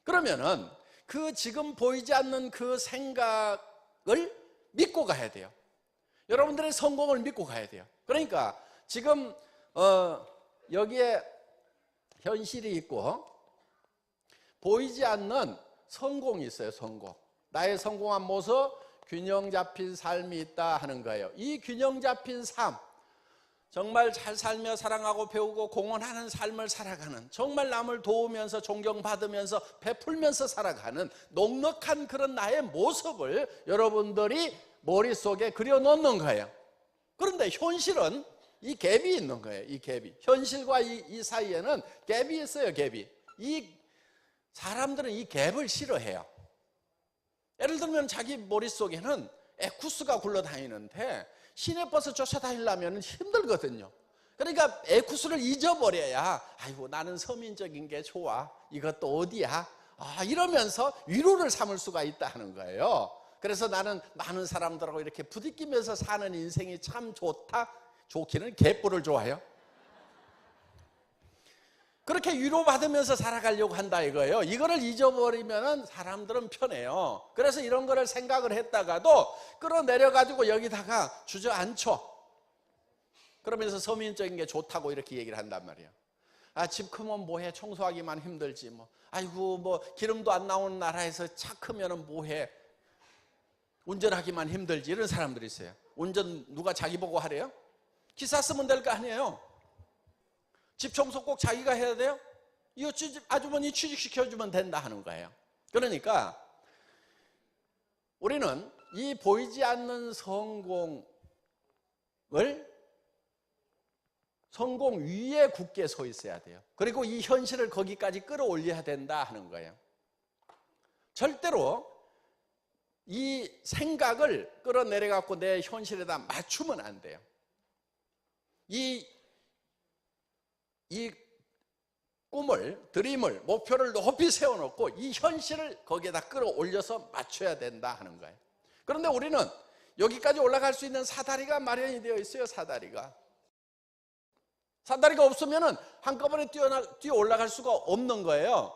[SPEAKER 1] 그러면은 그 지금 보이지 않는 그 생각을 믿고 가야 돼요. 여러분들의 성공을 믿고 가야 돼요. 그러니까 지금 여기에 현실이 있고 보이지 않는 성공이 있어요. 성공. 나의 성공한 모습, 균형 잡힌 삶이 있다 하는 거예요. 이 균형 잡힌 삶, 정말 잘 살며 사랑하고 배우고 공헌하는 삶을 살아가는, 정말 남을 도우면서 존경받으면서 베풀면서 살아가는 넉넉한 그런 나의 모습을 여러분들이 머릿속에 그려놓는 거예요. 그런데 현실은 이 갭이 있는 거예요. 이 갭이. 현실과 이 사이에는 갭이 있어요. 갭이. 이 사람들은 이 갭을 싫어해요. 예를 들면 자기 머릿속에는 에쿠스가 굴러다니는데 시내버스 쫓아다니려면 힘들거든요. 그러니까 에쿠스를 잊어버려야 아이고 나는 서민적인 게 좋아. 이것도 어디야? 이러면서 위로를 삼을 수가 있다는 거예요. 그래서 나는 많은 사람들하고 이렇게 부딪히면서 사는 인생이 참 좋다. 좋기는 갯불을 좋아해요. 그렇게 위로받으면서 살아가려고 한다 이거예요. 이거를 잊어버리면 사람들은 편해요. 그래서 이런 거를 생각을 했다가도 끌어내려가지고 여기다가 주저앉혀. 그러면서 서민적인 게 좋다고 이렇게 얘기를 한단 말이에요. 집 크면 뭐해, 청소하기만 힘들지 뭐. 아이고 뭐 기름도 안 나오는 나라에서 차 크면 뭐해, 운전하기만 힘들지. 이런 사람들이 있어요. 운전 누가 자기 보고 하래요? 기사 쓰면 될 거 아니에요. 집 청소 꼭 자기가 해야 돼요? 이거 아주머니 취직시켜주면 된다 하는 거예요. 그러니까 우리는 이 보이지 않는 성공 위에 굳게 서 있어야 돼요. 그리고 이 현실을 거기까지 끌어올려야 된다 하는 거예요. 절대로 이 생각을 끌어내려갖고 내 현실에다 맞추면 안 돼요. 이 꿈을, 드림을, 목표를 높이 세워놓고 이 현실을 거기에다 끌어올려서 맞춰야 된다 하는 거예요. 그런데 우리는 여기까지 올라갈 수 있는 사다리가 마련이 되어 있어요. 사다리가 없으면 한꺼번에 뛰어 올라갈 수가 없는 거예요.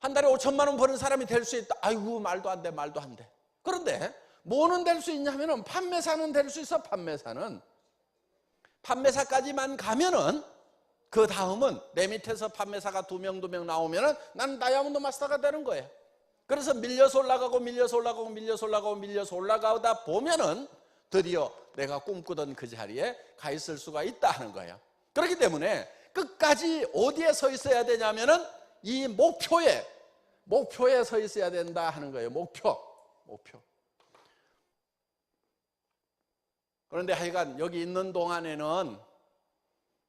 [SPEAKER 1] 한 달에 5천만 원 버는 사람이 될 수 있다. 아이고 말도 안 돼. 그런데 뭐는 될 수 있냐면 판매사는 될 수 있어. 판매사까지만 가면은 그 다음은 내 밑에서 판매사가 두 명 나오면은 나는 다이아몬드 마스터가 되는 거예요. 그래서 밀려서 올라가다 보면은 드디어 내가 꿈꾸던 그 자리에 가 있을 수가 있다 하는 거예요. 그렇기 때문에 끝까지 어디에 서 있어야 되냐면은 이 목표에 서 있어야 된다 하는 거예요. 목표. 그런데 하여간 여기 있는 동안에는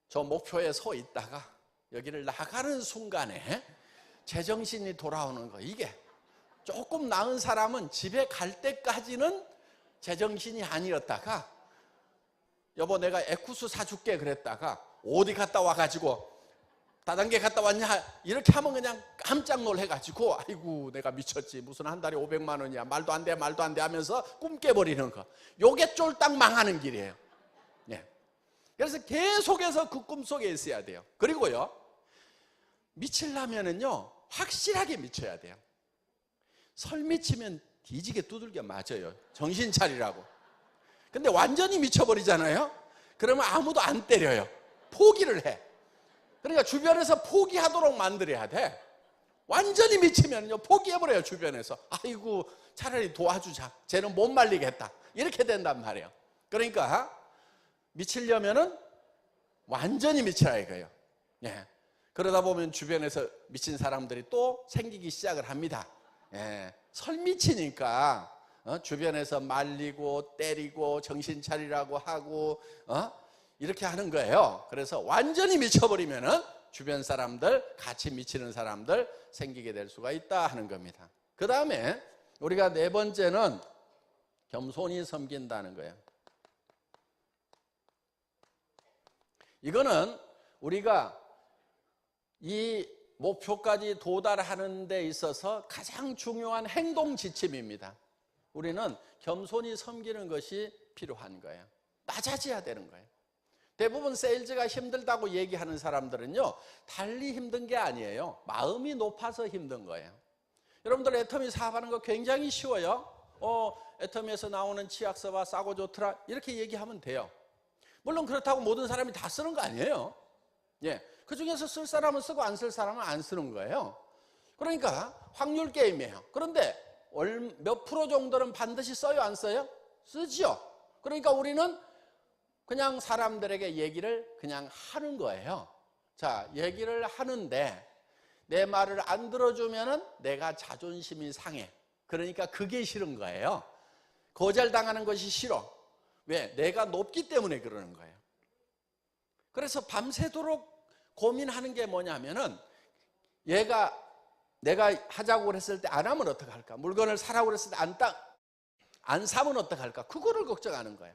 [SPEAKER 1] 저 목표에 서 있다가 여기를 나가는 순간에 제정신이 돌아오는 거. 이게 조금 나은 사람은 집에 갈 때까지는 제정신이 아니었다가 여보 내가 에쿠스 사줄게 그랬다가 어디 갔다 와가지고 다단계 갔다 왔냐 이렇게 하면 그냥 깜짝 놀래가지고 아이고 내가 미쳤지, 무슨 한 달에 500만 원이야, 말도 안 돼 하면서 꿈 깨버리는 거. 요게 쫄딱 망하는 길이에요. 그래서 계속해서 그 꿈속에 있어야 돼요. 그리고요, 미치려면은요 확실하게 미쳐야 돼요. 설 미치면 뒤지게 두들겨 맞아요. 정신 차리라고. 근데 완전히 미쳐버리잖아요. 그러면 아무도 안 때려요. 포기를 해. 그러니까 주변에서 포기하도록 만들어야 돼. 완전히 미치면요 포기해버려요. 주변에서 아이고 차라리 도와주자, 쟤는 못 말리겠다, 이렇게 된단 말이에요. 그러니까 미치려면은 완전히 미쳐야 이거예요. 그러다 보면 주변에서 미친 사람들이 또 생기기 시작을 합니다. 설 미치니까 주변에서 말리고 때리고 정신 차리라고 하고 이렇게 하는 거예요. 그래서 완전히 미쳐버리면은 주변 사람들, 같이 미치는 사람들 생기게 될 수가 있다 하는 겁니다. 그 다음에 우리가 네 번째는 겸손히 섬긴다는 거예요. 이거는 우리가 이 목표까지 도달하는 데 있어서 가장 중요한 행동 지침입니다. 우리는 겸손히 섬기는 것이 필요한 거예요. 낮아져야 되는 거예요. 대부분 세일즈가 힘들다고 얘기하는 사람들은요 달리 힘든 게 아니에요. 마음이 높아서 힘든 거예요. 여러분들 애터미 사업하는 거 굉장히 쉬워요. 애터미에서 나오는 치약서가 싸고 좋더라 이렇게 얘기하면 돼요. 물론 그렇다고 모든 사람이 다 쓰는 거 아니에요. 그 중에서 쓸 사람은 쓰고 안 쓸 사람은 안 쓰는 거예요. 그러니까 확률 게임이에요. 그런데 몇 프로 정도는 반드시 써요, 안 써요? 쓰죠. 그러니까 우리는 그냥 사람들에게 얘기를 그냥 하는 거예요. 자, 얘기를 하는데 내 말을 안 들어주면은 내가 자존심이 상해. 그러니까 그게 싫은 거예요. 거절당하는 것이 싫어. 왜? 내가 높기 때문에 그러는 거예요. 그래서 밤새도록 고민하는 게 뭐냐면은 내가 하자고 그랬을 때 안 하면 어떡할까? 물건을 사라고 그랬을 때 안 사면 어떡할까? 그거를 걱정하는 거예요.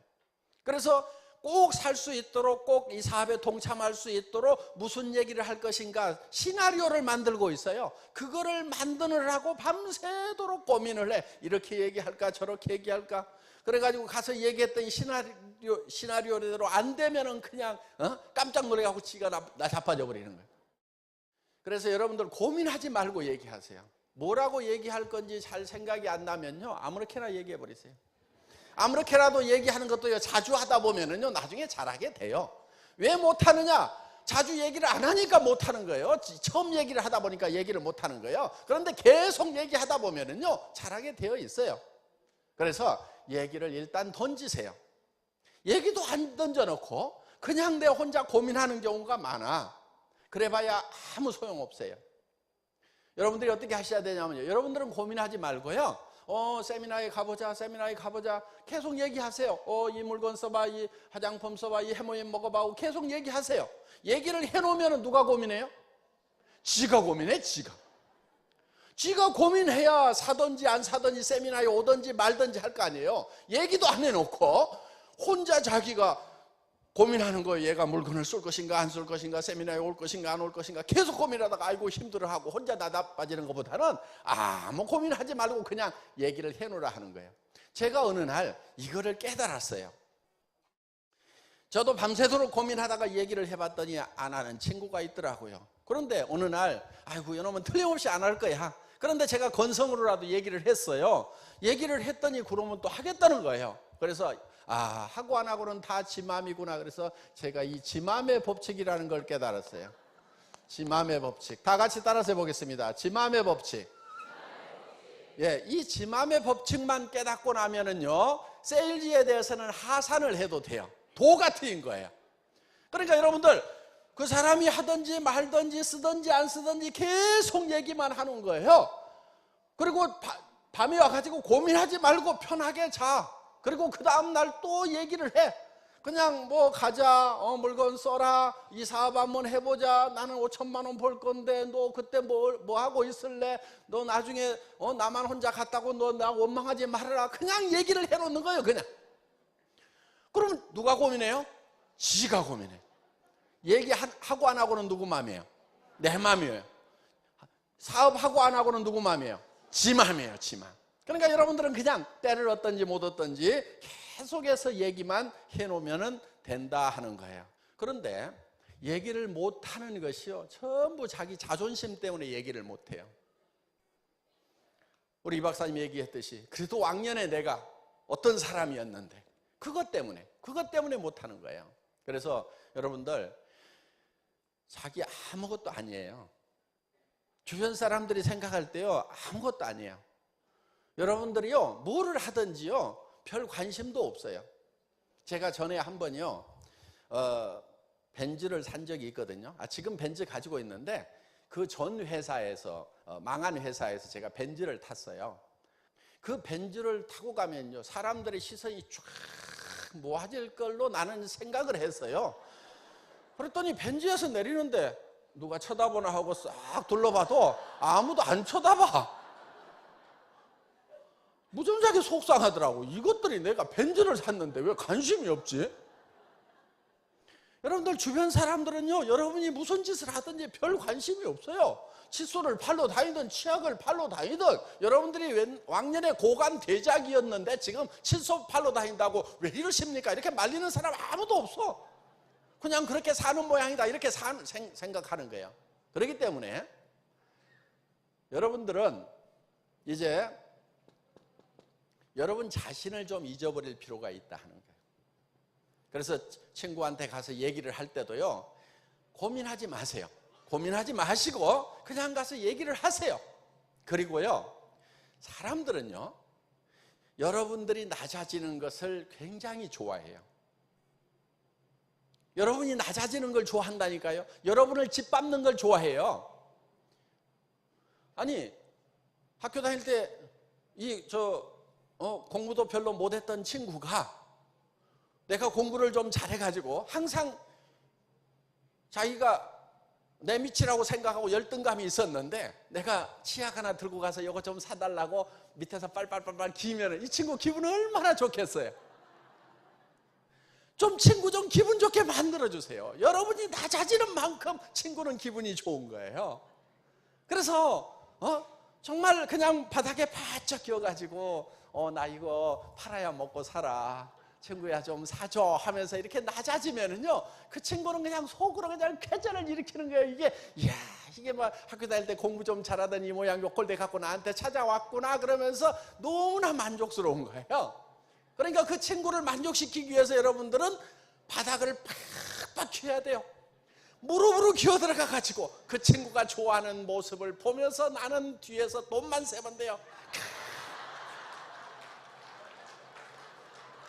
[SPEAKER 1] 그래서 꼭 살 수 있도록, 꼭 이 사업에 동참할 수 있도록 무슨 얘기를 할 것인가 시나리오를 만들고 있어요. 그거를 만드느라고 밤새도록 고민을 해. 이렇게 얘기할까 저렇게 얘기할까. 그래가지고 가서 얘기했더니 시나리오대로 안 되면은 그냥 깜짝 놀래가지고 지가 나 자빠져 버리는 거예요. 그래서 여러분들 고민하지 말고 얘기하세요. 뭐라고 얘기할 건지 잘 생각이 안 나면요, 아무렇게나 얘기해 버리세요. 아무렇게라도 얘기하는 것도 자주 하다 보면은요, 나중에 잘하게 돼요. 왜 못하느냐? 자주 얘기를 안 하니까 못하는 거예요. 처음 얘기를 하다 보니까 얘기를 못하는 거예요. 그런데 계속 얘기하다 보면은요, 잘하게 되어 있어요. 그래서 얘기를 일단 던지세요. 얘기도 안 던져놓고 그냥 내 혼자 고민하는 경우가 많아. 그래봐야 아무 소용없어요. 여러분들이 어떻게 하셔야 되냐면요, 여러분들은 고민하지 말고요, 세미나에 가보자, 세미나에 가보자. 계속 얘기하세요. 이 물건 써봐, 이 화장품 써봐, 이 해모임 먹어봐. 계속 얘기하세요. 얘기를 해놓으면 누가 고민해요? 지가 고민해, 지가. 지가 고민해야 사든지 안 사든지 세미나에 오든지 말든지 할 거 아니에요. 얘기도 안 해놓고 혼자 자기가 고민하는 거예요. 얘가 물건을 쏠 것인가 안 쏠 것인가, 세미나에 올 것인가 안 올 것인가 계속 고민하다가 아이고 힘들어하고 혼자 나답빠지는 것보다는 아무 고민하지 말고 그냥 얘기를 해놓으라 하는 거예요. 제가 어느 날 이거를 깨달았어요. 저도 밤새도록 고민하다가 얘기를 해봤더니 안 하는 친구가 있더라고요. 그런데 어느 날 아이고 이놈은 틀림없이 안 할 거야. 그런데 제가 건성으로라도 얘기를 했어요. 얘기를 했더니 그러면 또 하겠다는 거예요. 그래서 하고 안 하고는 다 지 맘이구나. 그래서 제가 이 지 맘의 법칙이라는 걸 깨달았어요. 지 맘의 법칙. 다 같이 따라서 해보겠습니다. 지 맘의 법칙. 예, 이 지 맘의 법칙만 깨닫고 나면은요, 세일즈에 대해서는 하산을 해도 돼요. 도 같은 거예요. 그러니까 여러분들, 그 사람이 하든지 말든지 쓰든지 안 쓰든지 계속 얘기만 하는 거예요. 그리고 밤에 와가지고 고민하지 말고 편하게 자. 그리고 그 다음날 또 얘기를 해. 그냥 뭐 가자, 물건 써라, 이 사업 한번 해보자, 나는 5천만 원 벌 건데 너 그때 뭐 하고 있을래? 너 나중에 나만 혼자 갔다고 너 나 원망하지 말아라. 그냥 얘기를 해놓는 거예요. 그냥. 그러면 누가 고민해요? 지가 고민해. 얘기하고 안 하고는 누구 마음이에요? 내 마음이에요. 사업하고 안 하고는 누구 마음이에요? 지 마음이에요. 지 마음. 그러니까 여러분들은 그냥 때를 얻든지 못 얻든지 계속해서 얘기만 해놓으면 된다 하는 거예요. 그런데 얘기를 못하는 것이요, 전부 자기 자존심 때문에 얘기를 못해요. 우리 이 박사님 얘기했듯이 그래도 왕년에 내가 어떤 사람이었는데 그것 때문에 못하는 거예요. 그래서 여러분들 자기 아무것도 아니에요. 주변 사람들이 생각할 때요, 아무것도 아니에요. 여러분들이요, 뭐를 하든지요, 별 관심도 없어요. 제가 전에 한 번요, 벤츠를 산 적이 있거든요. 지금 벤츠 가지고 있는데 그 전 회사에서, 망한 회사에서 제가 벤츠를 탔어요. 그 벤츠를 타고 가면요, 사람들의 시선이 쫙 모아질 걸로 나는 생각을 했어요. 그랬더니 벤츠에서 내리는데 누가 쳐다보나 하고 싹 둘러봐도 아무도 안 쳐다봐. 무지하게 속상하더라고. 이것들이 내가 벤츠를 샀는데 왜 관심이 없지? 여러분들 주변 사람들은요, 여러분이 무슨 짓을 하든지 별 관심이 없어요. 칫솔을 팔러 다니든 치약을 팔러 다니든, 여러분들이 왕년에 고관 대작이었는데 지금 칫솔 팔러 다닌다고 왜 이러십니까? 이렇게 말리는 사람 아무도 없어. 그냥 그렇게 사는 모양이다, 이렇게 생각하는 거예요. 그렇기 때문에 여러분들은 이제 여러분 자신을 좀 잊어버릴 필요가 있다 하는 거예요. 그래서 친구한테 가서 얘기를 할 때도요, 고민하지 마세요. 고민하지 마시고 그냥 가서 얘기를 하세요. 그리고요, 사람들은요, 여러분들이 낮아지는 것을 굉장히 좋아해요. 여러분이 낮아지는 걸 좋아한다니까요. 여러분을 짓밟는 걸 좋아해요. 아니, 학교 다닐 때 공부도 별로 못했던 친구가 내가 공부를 좀 잘해가지고 항상 자기가 내 밑이라고 생각하고 열등감이 있었는데 내가 치약 하나 들고 가서 이거 좀 사달라고 밑에서 빨빨빨빨 기면 이 친구 기분 얼마나 좋겠어요. 좀 친구 좀 기분 좋게 만들어주세요. 여러분이 낮아지는 만큼 친구는 기분이 좋은 거예요. 그래서 정말 그냥 바닥에 바짝 기어가지고 나 이거 팔아야 먹고 살아, 친구야 좀 사줘 하면서 이렇게 낮아지면은요, 그 친구는 그냥 속으로 그냥 쾌재를 일으키는 거예요. 이게 뭐 학교 다닐 때 공부 좀 잘하던 이 모양 요 꼴대 갖고 나한테 찾아왔구나 그러면서 너무나 만족스러운 거예요. 그러니까 그 친구를 만족시키기 위해서 여러분들은 바닥을 팍팍 퀴어야 돼요. 무릎으로 기어 들어가 가지고 그 친구가 좋아하는 모습을 보면서 나는 뒤에서 돈만 세면 돼요.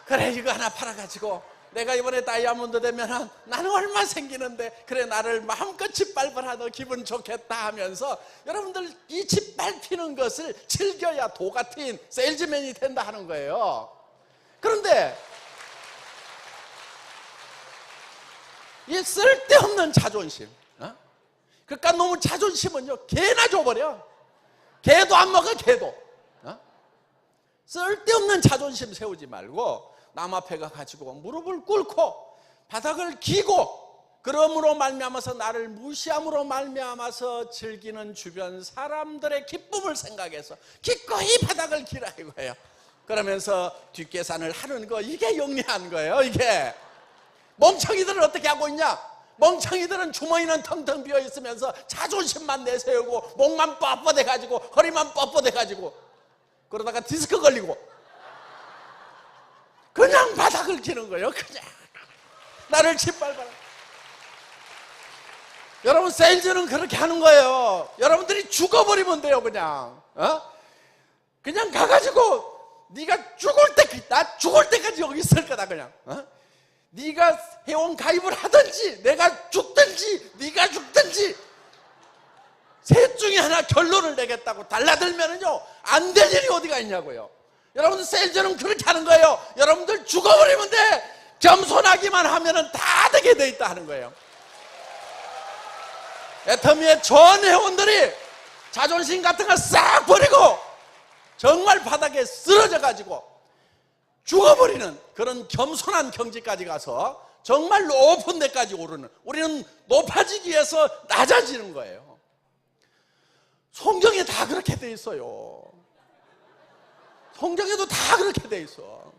[SPEAKER 1] 그래, 이거 하나 팔아가지고 내가 이번에 다이아몬드 되면 나는 얼마 생기는데, 그래 나를 마음껏 짓밟아라, 너 기분 좋겠다 하면서 여러분들 이 짓밟히는 것을 즐겨야 도 같은 세일즈맨이 된다 하는 거예요. 그런데 이 쓸데없는 자존심, 그러니까 너무 자존심은요 개나 줘버려. 개도 안 먹어, 개도. 쓸데없는 자존심 세우지 말고 남 앞에 가가지고 무릎을 꿇고 바닥을 기고, 그러므로 말미암아서 나를 무시함으로 말미암아서 즐기는 주변 사람들의 기쁨을 생각해서 기꺼이 바닥을 기라 이거예요. 그러면서 뒷계산을 하는 거, 이게 영리한 거예요. 이게 멍청이들은 어떻게 하고 있냐? 멍청이들은 주머니는 텅텅 비어 있으면서 자존심만 내세우고 목만 뻣뻣해 가지고 허리만 뻣뻣해 가지고 그러다가 디스크 걸리고 그냥 바닥을 기는 거예요. 그냥 나를 짓밟아라. 여러분, 세일즈는 그렇게 하는 거예요. 여러분들이 죽어버리면 돼요. 그냥 그냥 가가지고 네가 나 죽을 때까지 여기 있을 거다. 그냥 네가 회원 가입을 하든지 내가 죽든지 네가 죽든지 셋 중에 하나 결론을 내겠다고 달라들면은요 안 될 일이 어디가 있냐고요. 여러분들 세일즈는 그렇게 하는 거예요. 여러분들 죽어버리면 돼. 겸손하기만 하면은 다 되게 돼 있다 하는 거예요. 애터미의 전 회원들이 자존심 같은 거 싹 버리고 정말 바닥에 쓰러져 가지고 죽어버리는 그런 겸손한 경지까지 가서 정말 높은 데까지 오르는, 우리는 높아지기 위해서 낮아지는 거예요. 성경에 다 그렇게 돼 있어요. 성경에도 다 그렇게 돼 있어.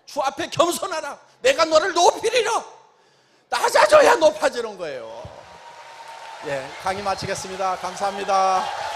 [SPEAKER 1] 주 앞에 겸손하라, 내가 너를 높이리라. 낮아져야 높아지는 거예요. 예, 강의 마치겠습니다. 감사합니다.